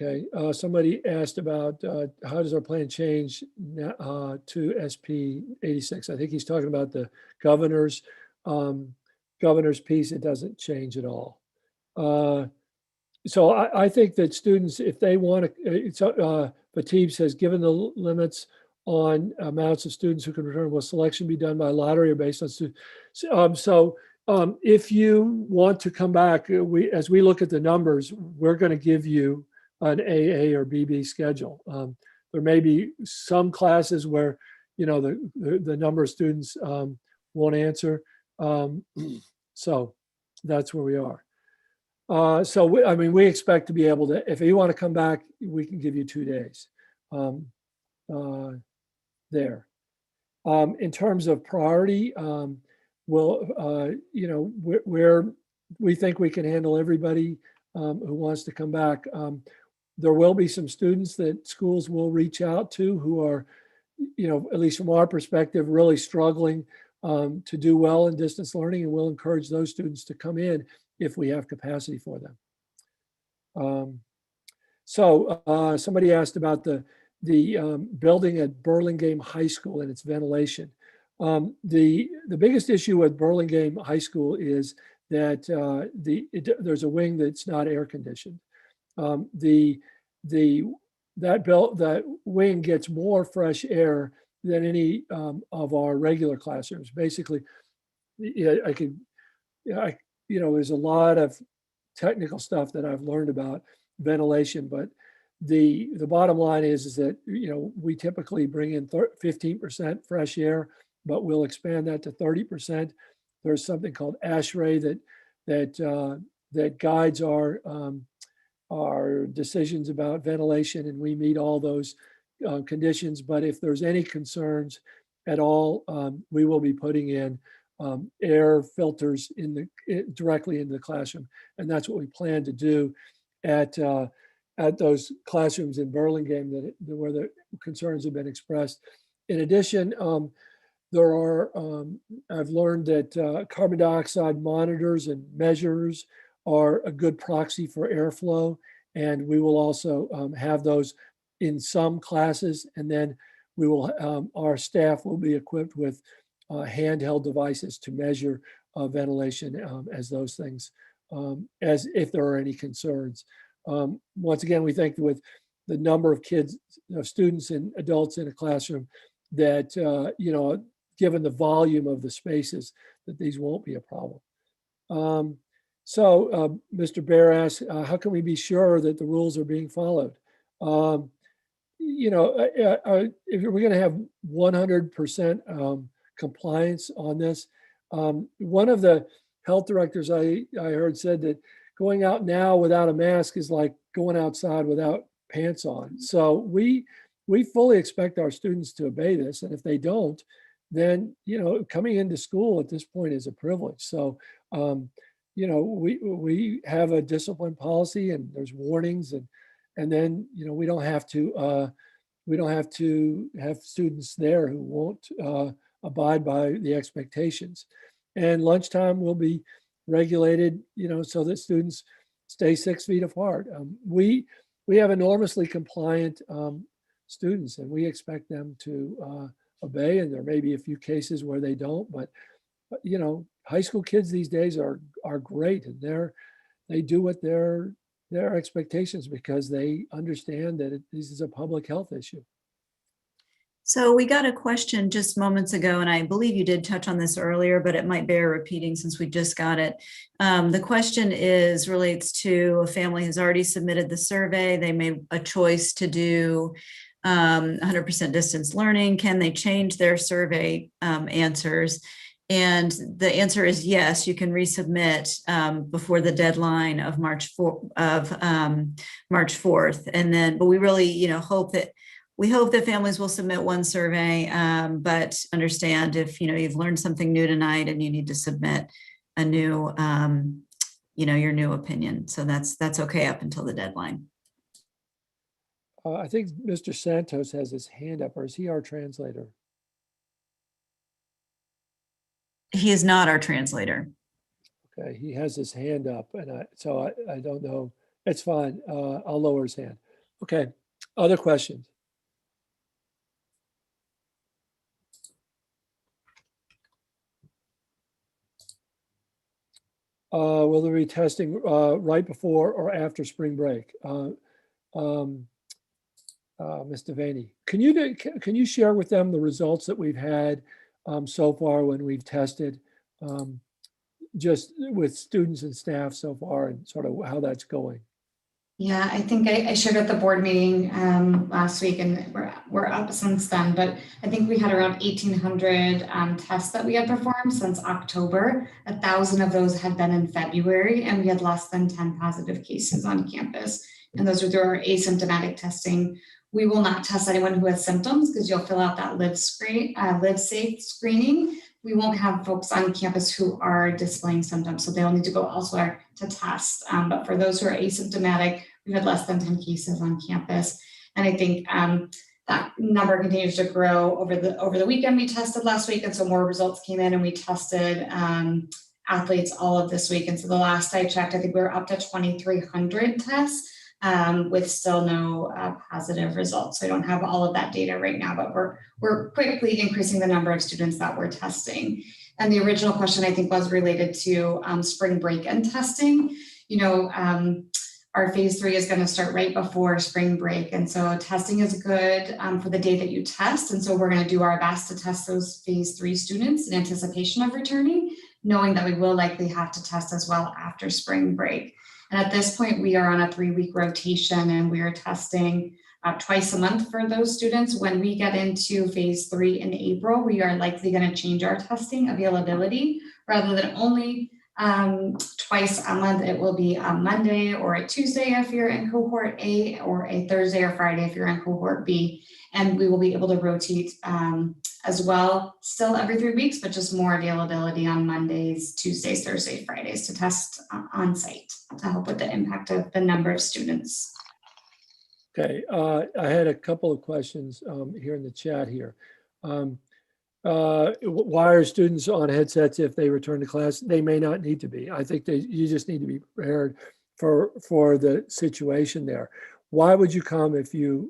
Okay, somebody asked about how does our plan change to SP 86? I think he's talking about the governor's piece. It doesn't change at all. So I think that students, if they want to, Fatib says, given the limits on amounts of students who can return, will selection be done by lottery or based on students? If you want to come back, as we look at the numbers, we're going to give you an AA or BB schedule. There may be some classes where, you know, the number of students won't answer. So that's where we are. I mean, we expect to be able to, if you want to come back, we can give you 2 days there. In terms of priority, you know, we think we can handle everybody who wants to come back. There will be some students that schools will reach out to who are, you know, at least from our perspective, really struggling to do well in distance learning, and we'll encourage those students to come in if we have capacity for them. Somebody asked about the building at Burlingame High School and its ventilation. The biggest issue with Burlingame High School is that there's a wing that's not air conditioned. That wing gets more fresh air than any of our regular classrooms. Basically, you know, there's a lot of technical stuff that I've learned about ventilation, but the bottom line is that, you know, we typically bring in 15% fresh air, but we'll expand that to 30%. There's something called ASHRAE that guides our decisions about ventilation, and we meet all those conditions. But if there's any concerns at all, we will be putting in air filters directly into the classroom, and that's what we plan to do at those classrooms in Burlingame where the concerns have been expressed. In addition, there are, I've learned that carbon dioxide monitors and measures are a good proxy for airflow, and we will also have those in some classes, and then we will, our staff will be equipped with handheld devices to measure ventilation as those things, as if there are any concerns. Once again, we think with the number of kids, students and adults in a classroom, that, you know, given the volume of the spaces, that these won't be a problem. Mr. Bear asks, how can we be sure that the rules are being followed? You know, if we're going to have 100% compliance on this, one of the health directors I heard said that going out now without a mask is like going outside without pants on. So we fully expect our students to obey this, and if they don't, then, you know, coming into school at this point is a privilege. So, you know, we have a discipline policy, and there's warnings, and then, you know, we don't have to have students there who won't abide by the expectations. And lunchtime will be regulated, you know, so that students stay 6 feet apart. We have enormously compliant students, and we expect them to obey, and there may be a few cases where they don't, but you know, high school kids these days are great, and they do what their expectations, because they understand that this is a public health issue. So we got a question just moments ago, and I believe you did touch on this earlier, but it might bear repeating since we just got it. The question relates to a family who's already submitted the survey. They made a choice to do 100% distance learning. Can they change their survey answers? And the answer is yes, you can resubmit before the deadline of March 4th. And then, but we really, you know, hope that families will submit one survey, but understand if, you know, you've learned something new tonight and you need to submit a new, you know, your new opinion. So that's okay up until the deadline. I think Mr. Santos has his hand up, or is he our translator? He is not our translator. Okay, he has his hand up, and so I don't know. It's fine. I'll lower his hand. Okay, other questions? Will there be testing right before or after spring break? Ms. Devaney, can you share with them the results that we've had so far when we've tested, just with students and staff so far, and sort of how that's going? Yeah, I think I shared at the board meeting last week, and we're up since then, but I think we had around 1,800 tests that we had performed since October. 1,000 of those had been in February, and we had less than 10 positive cases on campus. And those are through our asymptomatic testing. We will not test anyone who has symptoms because you'll fill out that live safe screening. We won't have folks on campus who are displaying symptoms, so they'll need to go elsewhere to test. But for those who are asymptomatic, we've had less than 10 cases on campus. And I think that number continues to grow. Over the weekend, we tested last week, and so more results came in, and we tested athletes all of this week. And so the last I checked, I think we were up to 2,300 tests. With still no positive results. So I don't have all of that data right now, but we're quickly increasing the number of students that we're testing. And the original question, I think, was related to spring break and testing. You know, our phase 3 is going to start right before spring break. And so testing is good for the day that you test. And so we're going to do our best to test those phase 3 students in anticipation of returning, knowing that we will likely have to test as well after spring break. And at this point, we are on a 3-week rotation, and we are testing twice a month for those students. When we get into phase 3 in April, we are likely going to change our testing availability. Rather than only twice a month, it will be a Monday or a Tuesday if you're in cohort A, or a Thursday or Friday if you're in cohort B. And we will be able to rotate as well, still every 3 weeks, but just more availability on Mondays, Tuesdays, Thursdays, Fridays to test on site to help with the impact of the number of students. Okay, I had a couple of questions here in the chat here. Why are students on headsets if they return to class? They may not need to be. I think you just need to be prepared for the situation there. Why would you come if you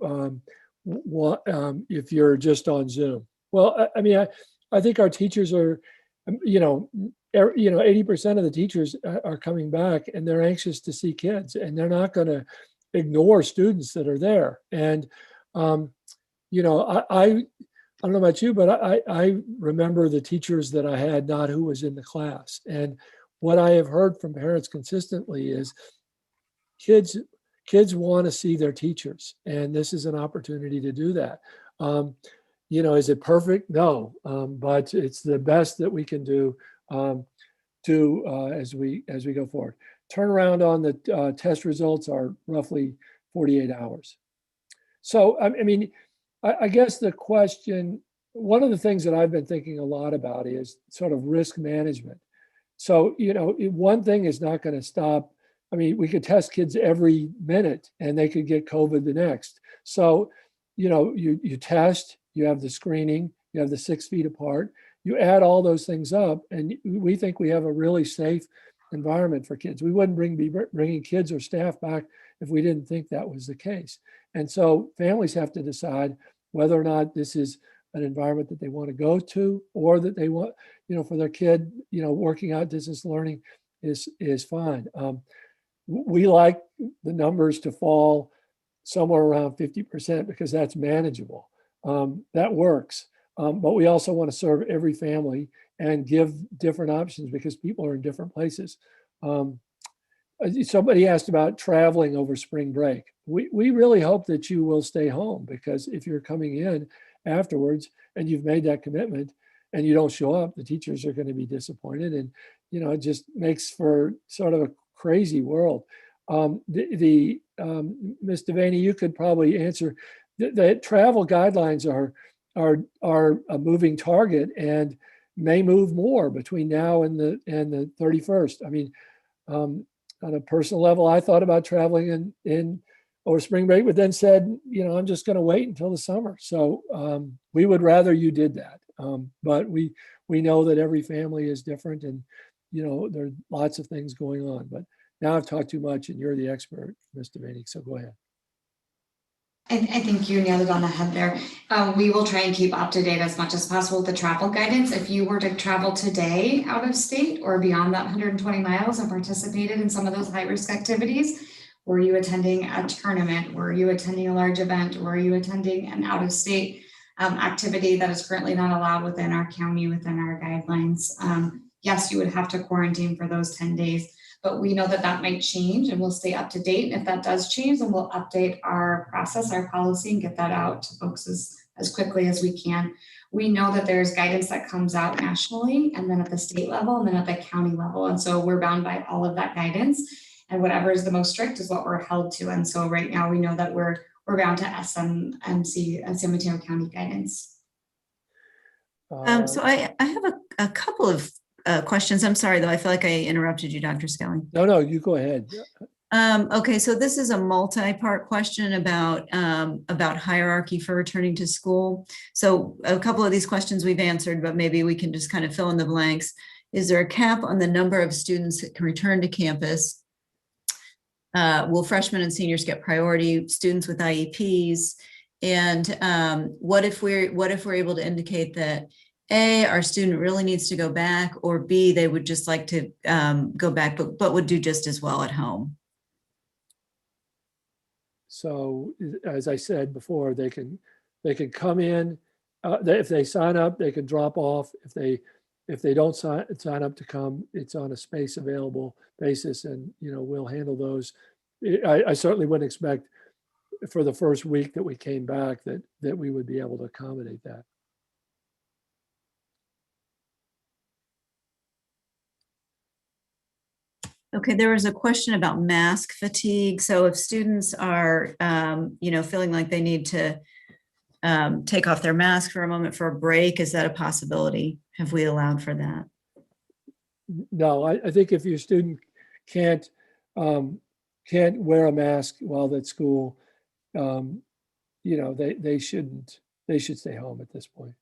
if you're just on Zoom? Well, I mean, I think our teachers are, 80% of the teachers are coming back, and they're anxious to see kids, and they're not going to ignore students that are there. And I don't know about you, but I remember the teachers that I had, not who was in the class. And what I have heard from parents consistently is kids want to see their teachers, and this is an opportunity to do that. Is it perfect? No, but it's the best that we can do as we go forward. Turnaround on the test results are roughly 48 hours. So, I guess the question, one of the things that I've been thinking a lot about is sort of risk management. So, one thing is not going to stop. I mean, we could test kids every minute and they could get COVID the next. So, you test, you have the screening, you have the 6 feet apart, you add all those things up, and we think we have a really safe environment for kids. We wouldn't be bringing kids or staff back if we didn't think that was the case. And so families have to decide whether or not this is an environment that they want to go to, or that they want, for their kid, working out distance learning is fine. We like the numbers to fall somewhere around 50% because that's manageable. That works. But we also want to serve every family and give different options because people are in different places. Somebody asked about traveling over spring break. We really hope that you will stay home, because if you're coming in afterwards and you've made that commitment and you don't show up, the teachers are going to be disappointed, and it just makes for sort of a crazy world. Ms. Devaney, you could probably answer. The travel guidelines are a moving target and may move more between now and the 31st. I mean, on a personal level, I thought about traveling in over spring break, but then said, I'm just going to wait until the summer. So we would rather you did that. But we know that every family is different, and there are lots of things going on. But now I've talked too much, and you're the expert, Ms. Devaney, so go ahead. I think you nailed it on the head there. We will try and keep up to date as much as possible with the travel guidance. If you were to travel today out of state or beyond that 120 miles and participated in some of those high-risk activities, were you attending a tournament? Were you attending a large event? Were you attending an out-of-state activity that is currently not allowed within our county, within our guidelines? Yes, you would have to quarantine for those 10 days. But we know that that might change and we'll stay up to date. And if that does change, then we'll update our process, our policy, and get that out to folks as quickly as we can. We know that there's guidance that comes out nationally and then at the state level and then at the county level. And so we're bound by all of that guidance, and whatever is the most strict is what we're held to. And so right now we know that we're bound to SMMC and San Mateo County guidance. So I have a couple of questions. I'm sorry, though. I feel like I interrupted you, Dr. Skelly. No, you go ahead. Okay, so this is a multi-part question about hierarchy for returning to school. So a couple of these questions we've answered, but maybe we can just kind of fill in the blanks. Is there a cap on the number of students that can return to campus? Will freshmen and seniors get priority? Students with IEPs? And what if we're able to indicate that A, our student really needs to go back, or B, they would just like to go back, but would do just as well at home? So as I said before, they can come in. If they sign up, they can drop off. If they don't sign up to come, it's on a space available basis, and we'll handle those. I certainly wouldn't expect for the first week that we came back that we would be able to accommodate that. Okay, there was a question about mask fatigue. So if students are, feeling like they need to take off their mask for a moment for a break, is that a possibility? Have we allowed for that? No, I think if your student can't wear a mask while at school, they should stay home at this point.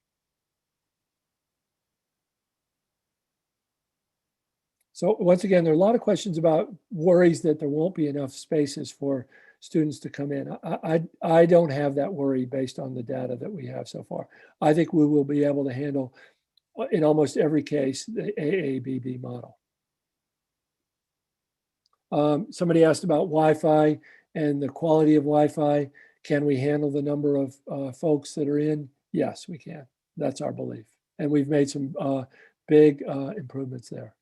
So once again, there are a lot of questions about worries that there won't be enough spaces for students to come in. I don't have that worry based on the data that we have so far. I think we will be able to handle, in almost every case, the AABB model. Somebody asked about Wi-Fi and the quality of Wi-Fi. Can we handle the number of folks that are in? Yes, we can. That's our belief. And we've made some big improvements there.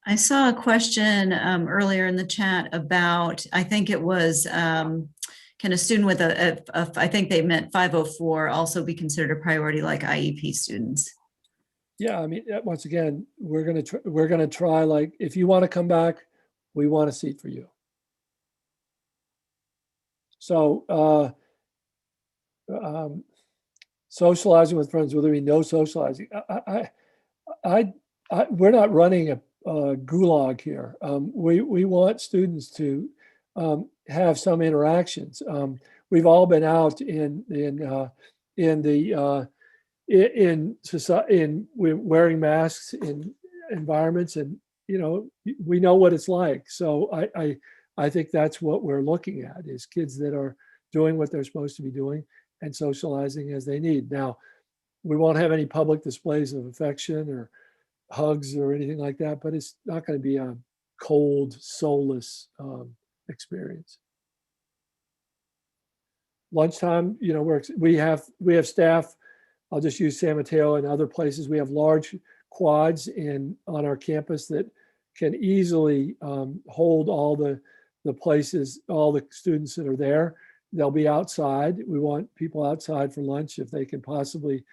I saw a question earlier in the chat about, I think it was, can a student with I think they meant 504 also be considered a priority like IEP students? Yeah, I mean, once again, we're gonna try, like, if you want to come back, we want a seat for you. So socializing with friends, will there be no socializing? We're not running a gulag here. We want students to have some interactions. We've all been out in wearing masks in environments, and we know what it's like. So I think that's what we're looking at, is kids that are doing what they're supposed to be doing and socializing as they need. Now, we won't have any public displays of affection or hugs or anything like that, but it's not going to be a cold, soulless experience. Lunchtime, we have staff. I'll just use San Mateo and other places. We have large quads on our campus that can easily hold all the places, all the students that are there. They'll be outside. We want people outside for lunch if they can possibly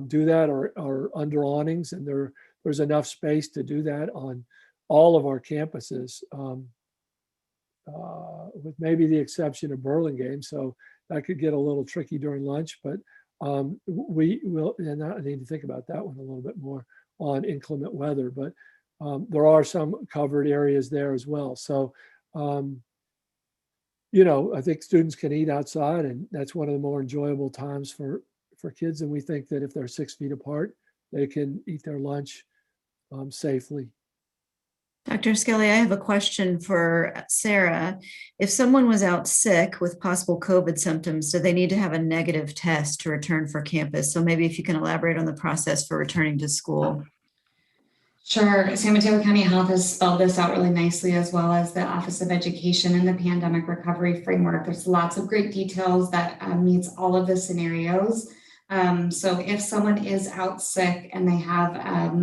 do that, or under awnings, and there's enough space to do that on all of our campuses, with maybe the exception of Burlingame. So that could get a little tricky during lunch, but we will, and I need to think about that one a little bit more on inclement weather, but there are some covered areas there as well. So, I think students can eat outside, and that's one of the more enjoyable times for kids. And we think that if they're 6 feet apart, they can eat their lunch safely. Dr. Skelly, I have a question for Sarah. If someone was out sick with possible COVID symptoms, do they need to have a negative test to return for campus? So maybe if you can elaborate on the process for returning to school. Sure. San Mateo County Health has spelled this out really nicely, as well as the Office of Education and the Pandemic Recovery Framework. There's lots of great details that meets all of the scenarios. So if someone is out sick and they have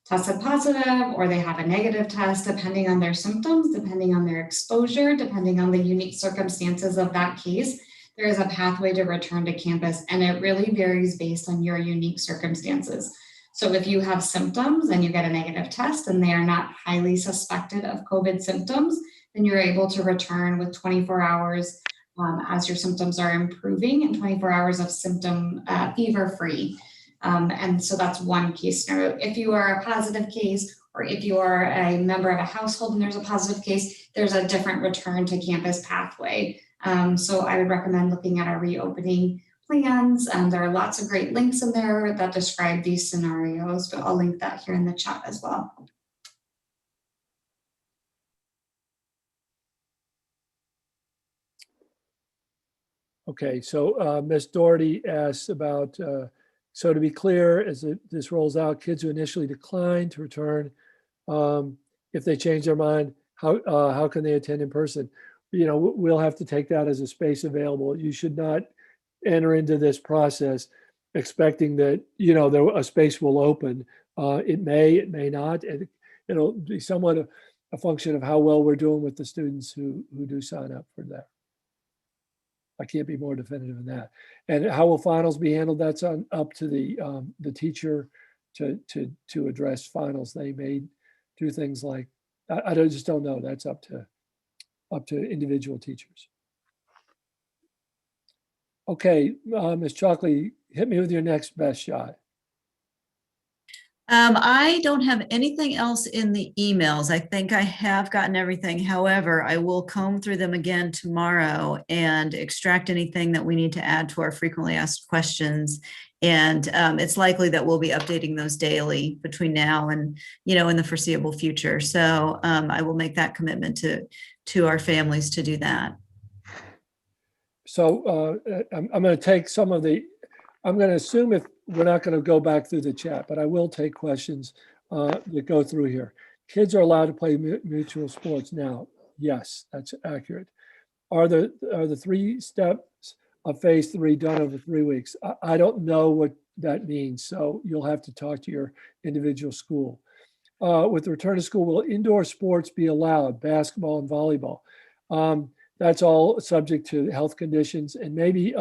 tested positive or they have a negative test, depending on their symptoms, depending on their exposure, depending on the unique circumstances of that case, there is a pathway to return to campus, and it really varies based on your unique circumstances. So if you have symptoms and you get a negative test and they are not highly suspected of COVID symptoms, then you're able to return with 24 hours as your symptoms are improving, and 24 hours of symptom fever-free. And so that's one case scenario. If you are a positive case, or if you are a member of a household and there's a positive case, there's a different return to campus pathway. So I would recommend looking at our reopening plans. There are lots of great links in there that describe these scenarios, but I'll link that here in the chat as well. Okay, so Ms. Doherty asks about, so to be clear, as this rolls out, kids who initially decline to return, if they change their mind, how can they attend in person? You know, we'll have to take that as a space available. You should not enter into this process expecting that, you know, a space will open. It may not. And it'll be somewhat a function of how well we're doing with the students who do sign up for that. I can't be more definitive than that. And how will finals be handled? That's up to the teacher to address finals. They may do things like, I just don't know. That's up to individual teachers. Okay, Ms. Chalkley, hit me with your next best shot. I don't have anything else in the emails. I think I have gotten everything. However, I will comb through them again tomorrow and extract anything that we need to add to our frequently asked questions. And it's likely that we'll be updating those daily between now and, you know, in the foreseeable future. So I will make that commitment to our families to do that. So I'm going to take some of the, I'm going to assume if we're not going to go back through the chat, but I will take questions that go through here. Kids are allowed to play mutual sports now. Yes, that's accurate. Are the 3 steps of phase 3 done over 3 weeks? I don't know what that means. So you'll have to talk to your individual school. With the return to school, will indoor sports be allowed, basketball and volleyball? That's all subject to health conditions, and maybe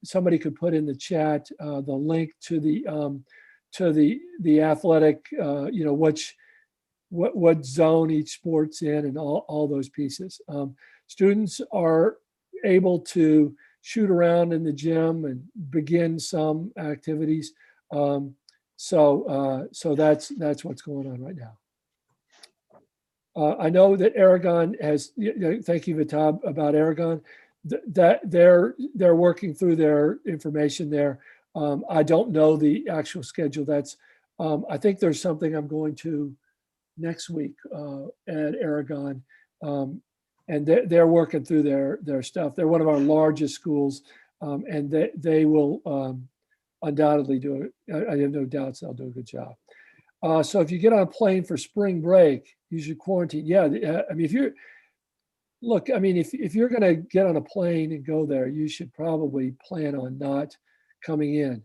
somebody could put in the chat the link to the athletic, you know, what zone each sport's in, and all those pieces. Students are able to shoot around in the gym and begin some activities. So that's what's going on right now. I know that Aragon has, thank you, Vitab, about Aragon, that they're working through their information there. I don't know the actual schedule. That's, I think there's something I'm going to next week at Aragon, and they're working through their stuff. They're one of our largest schools, and they will undoubtedly do it. I have no doubts they'll do a good job. So if you get on a plane for spring break, you should quarantine. Yeah, I mean, if you're going to get on a plane and go there, you should probably plan on not coming in.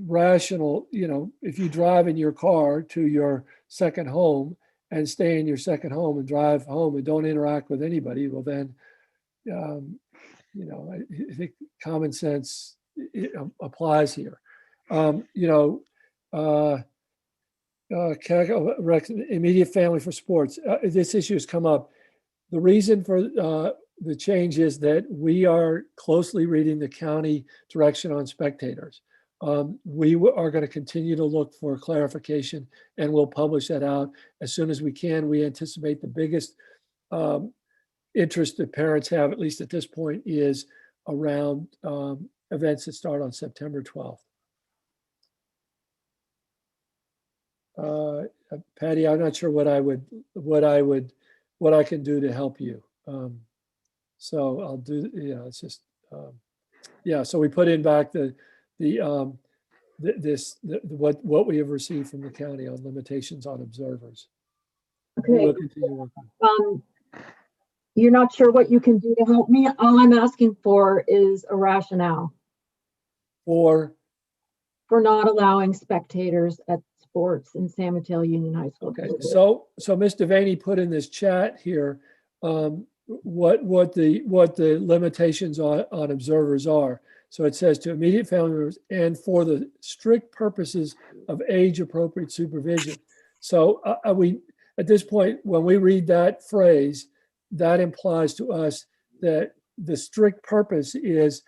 Rational, if you drive in your car to your second home and stay in your second home and drive home and don't interact with anybody, well then, I think common sense applies here. Immediate family for sports. This issue has come up. The reason for the change is that we are closely reading the county direction on spectators. We are going to continue to look for clarification, and we'll publish that out as soon as we can. We anticipate the biggest interest that parents have, at least at this point, is around events that start on September 12th. Patty, I'm not sure what I can do to help you. So I'll do, it's just, so we put in back what we have received from the county on limitations on observers. Okay. We'll continue working. You're not sure what you can do to help me? All I'm asking for is a rationale For not allowing spectators at sports in San Mateo Union High School. Okay, so Ms. Devaney put in this chat here what the limitations on observers are. So it says to immediate family members and for the strict purposes of age-appropriate supervision. So we at this point, when we read that phrase, that implies to us that the strict purpose is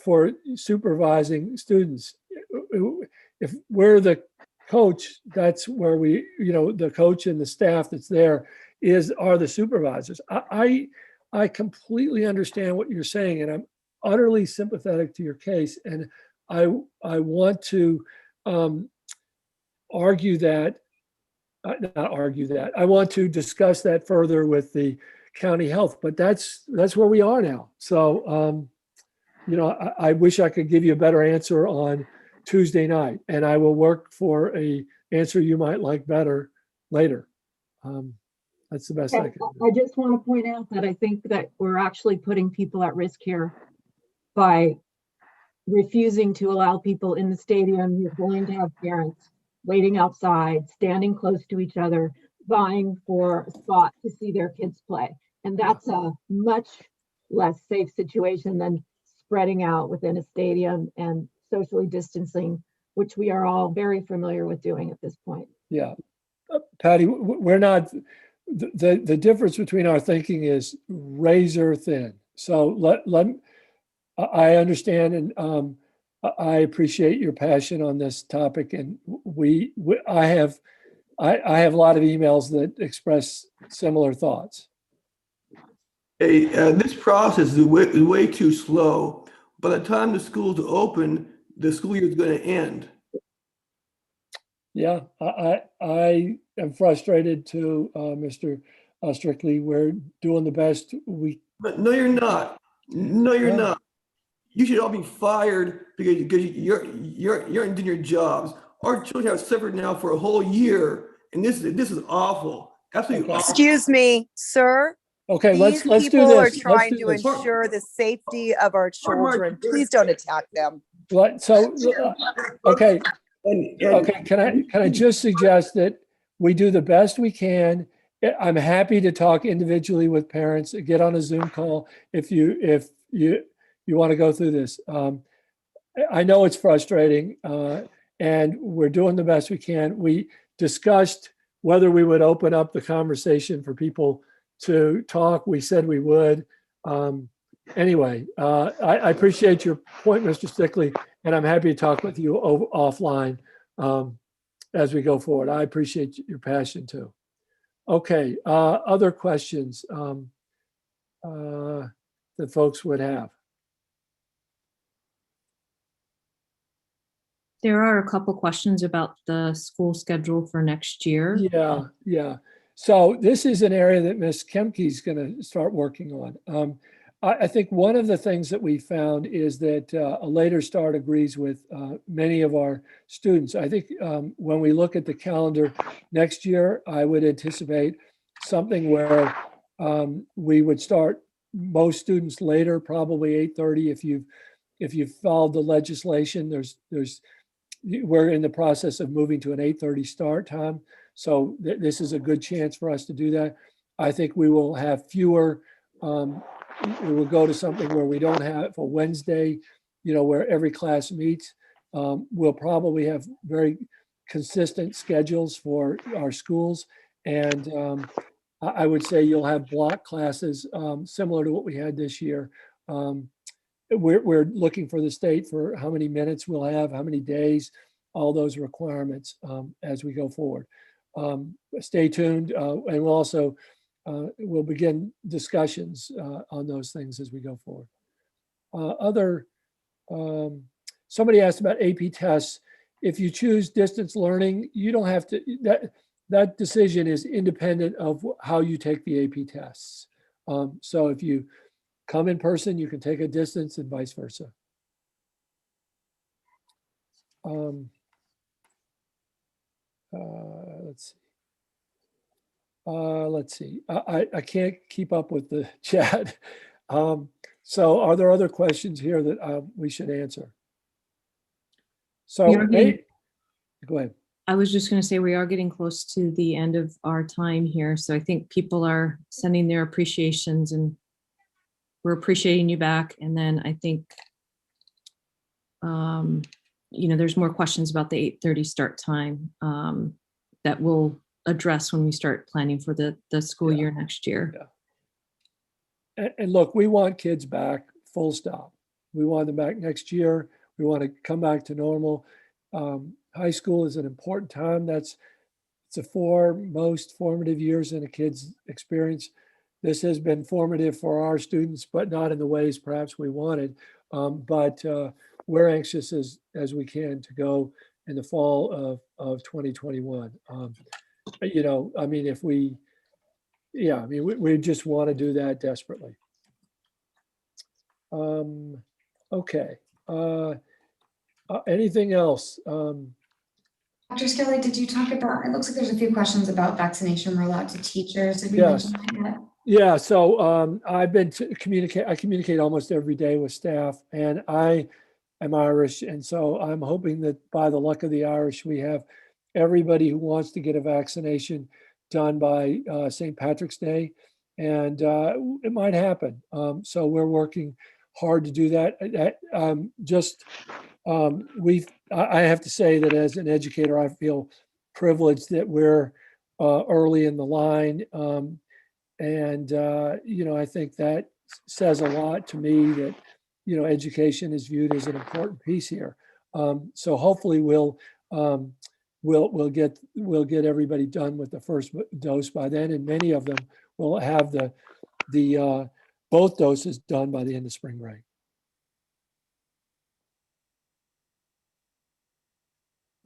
for supervising students. If we're the coach, that's where we, the coach and the staff that's there are the supervisors. I completely understand what you're saying, and I'm utterly sympathetic to your case. And I want to argue that, not argue that, I want to discuss that further with the county health, but that's where we are now. So, I wish I could give you a better answer on Tuesday night, and I will work for a answer you might like better later. That's the best I can do. I just want to point out that I think that we're actually putting people at risk here by refusing to allow people in the stadium. You're going to have parents waiting outside, standing close to each other, vying for a spot to see their kids play. And that's a much less safe situation than spreading out within a stadium and socially distancing, which we are all very familiar with doing at this point. Yeah. Patty, we're not, the difference between our thinking is razor thin. So I understand, and I appreciate your passion on this topic. And I have a lot of emails that express similar thoughts. Hey, this process is way too slow. By the time the schools open, the school year is going to end. Yeah, I am frustrated too, Mr. Strictly. We're doing the best we. But no, you're not. No, you're not. You should all be fired because you're not doing your jobs. Our children have suffered now for a whole year, and this is awful. Absolutely awful. Excuse me, sir. Okay, let's do this. These people are trying to ensure the safety of our children. Please don't attack them. What? So, okay. Okay, can I just suggest that we do the best we can. I'm happy to talk individually with parents, get on a Zoom call if you want to go through this. I know it's frustrating, and we're doing the best we can. We discussed whether we would open up the conversation for people to talk. We said we would. Anyway, I appreciate your point, Mr. Stickley, and I'm happy to talk with you offline as we go forward. I appreciate your passion too. Okay, other questions that folks would have? There are a couple questions about the school schedule for next year. Yeah. So this is an area that Ms. Kemke is going to start working on. I think one of the things that we found is that a later start agrees with many of our students. I think when we look at the calendar next year, I would anticipate something where we would start most students later, probably 8:30. If you've followed the legislation, we're in the process of moving to an 8:30 start time. So this is a good chance for us to do that. I think we will have fewer. We will go to something where we don't have a Wednesday, where every class meets. We'll probably have very consistent schedules for our schools. And I would say you'll have block classes similar to what we had this year. We're looking for the state for how many minutes we'll have, how many days, all those requirements as we go forward. Stay tuned, and we'll also we'll begin discussions on those things as we go forward. Somebody asked about AP tests if you choose distance learning, you don't have to, that decision is independent of how you take the AP tests. So if you come in person, you can take a distance and vice versa. Let's see. I can't keep up with the chat. So are there other questions here that we should answer? So go ahead. I was just going to say we are getting close to the end of our time here. So I think people are sending their appreciations and we're appreciating you back. And then I think, you know, there's more questions about the 8:30 start time that we'll address when we start planning for the school year next year. Yeah. And look, we want kids back, full stop. We want them back next year. We want to come back to normal. High school is an important time. It's the 4 most formative years in a kid's experience. This has been formative for our students, but not in the ways perhaps we wanted. But we're anxious as we can to go in the fall of 2021. You know, I mean, we just want to do that desperately. Okay. Anything else? Dr. Skelly, did you talk about, it looks like there's a few questions about vaccination rollout to teachers. Did we Yes. mention that yet? Yeah, so I've been I communicate almost every day with staff, and I am Irish, and so I'm hoping that by the luck of the Irish, we have everybody who wants to get a vaccination done by St. Patrick's Day, and it might happen. So we're working hard to do that. I have to say that as an educator, I feel privileged that we're early in the line. You know, I think that says a lot to me that, you know, education is viewed as an important piece here. So hopefully we'll get everybody done with the first dose by then, and many of them will have the both doses done by the end of spring break.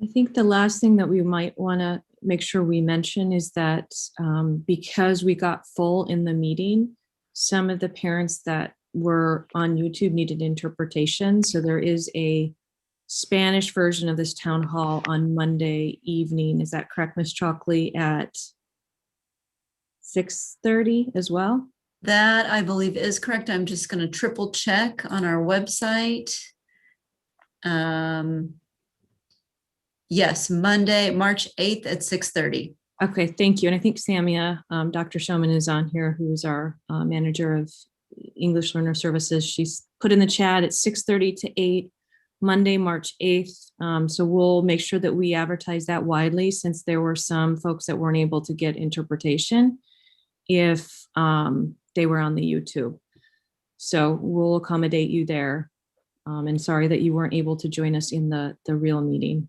I think the last thing that we might want to make sure we mention is that because we got full in the meeting, some of the parents that were on YouTube needed interpretation. So there is a Spanish version of this town hall on Monday evening. Is that correct, Ms. Chalkley, at 6:30 as well? That I believe is correct. I'm just going to triple check on our website. Yes, Monday, March 8th at 6:30. Okay, thank you. And I think Samia, Dr. Showman is on here, who is our manager of English Learner Services. She's put in the chat at 6:30 to 8, Monday, March 8th. So we'll make sure that we advertise that widely, since there were some folks that weren't able to get interpretation if they were on the YouTube. So we'll accommodate you there. And sorry that you weren't able to join us in the real meeting.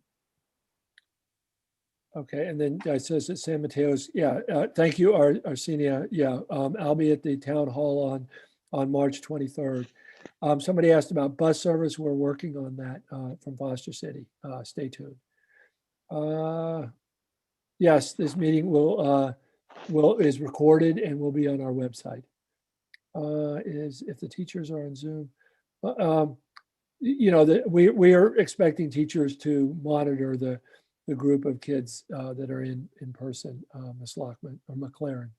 Okay, and then it says that San Mateo's, yeah, thank you, Arsenio. Yeah, I'll be at the town hall on March 23rd. Somebody asked about bus service. We're working on that from Foster City. Stay tuned. Yes, this meeting is recorded and will be on our website. If the teachers are on Zoom, you know, we are expecting teachers to monitor the group of kids that are in person, Ms. Lockman or McLaren.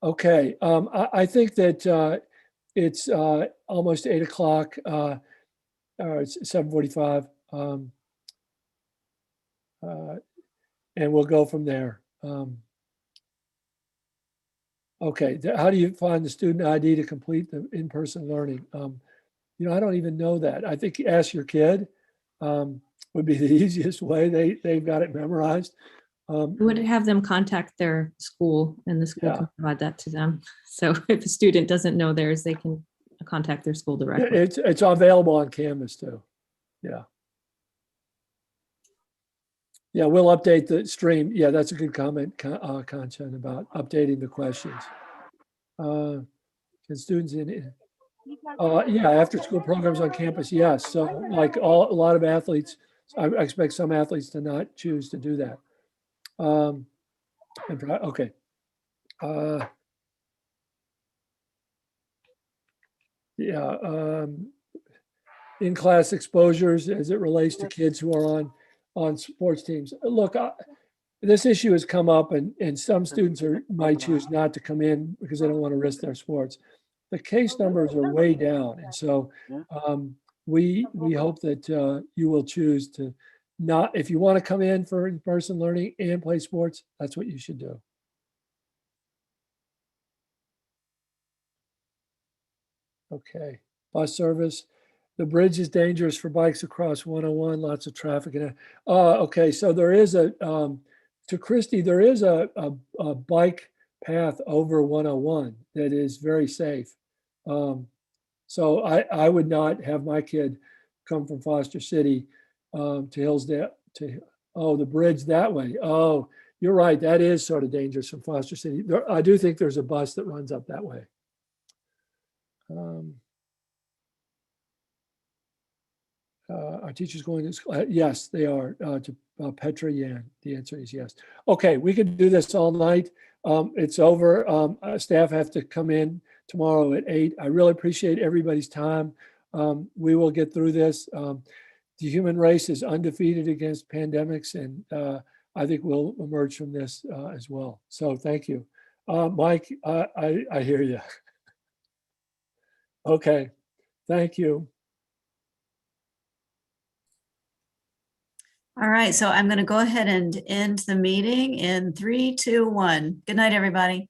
Okay, I think that it's almost 8 o'clock, it's 7:45, and we'll go from there. Okay, how do you find the student ID to complete the in-person learning? You know, I don't even know that. I think ask your kid. Would be the easiest way. They've got it memorized. We would have them contact their school, and the school can provide that to them. So if a student doesn't know theirs, they can contact their school directly. It's available on Canvas too. Yeah. Yeah, we'll update the stream. Yeah, that's a good comment, Kanchan, about updating the questions. Can students yeah, after school programs on campus, yes. So like a lot of athletes I expect some athletes to not choose to do that. Okay. Yeah. In-class exposures as it relates to kids who are on sports teams. Look, this issue has come up, and some students might choose not to come in because they don't want to risk their sports. The case numbers are way down, and so we hope that you will choose to not. If you want to come in for in-person learning and play sports, that's what you should do. Okay, bus service. The bridge is dangerous for bikes across 101, lots of traffic. Okay, so there is to Christie, there is a bike path over 101 that is very safe. So I would not have my kid come from Foster City to Hillsdale, the bridge that way. Oh, you're right, that is sort of dangerous from Foster City. I do think there's a bus that runs up that way. Are teachers going to school? Yes, they are. To Petra Yan, the answer is yes. Okay, we could do this all night. It's over. Staff have to come in tomorrow at 8. I really appreciate everybody's time. We will get through this. The human race is undefeated against pandemics, and I think we'll emerge from this as well. So thank you. Mike, I hear you. Okay, thank you. All right, so I'm going to go ahead and end the meeting in 3, 2, 1. Good night, everybody.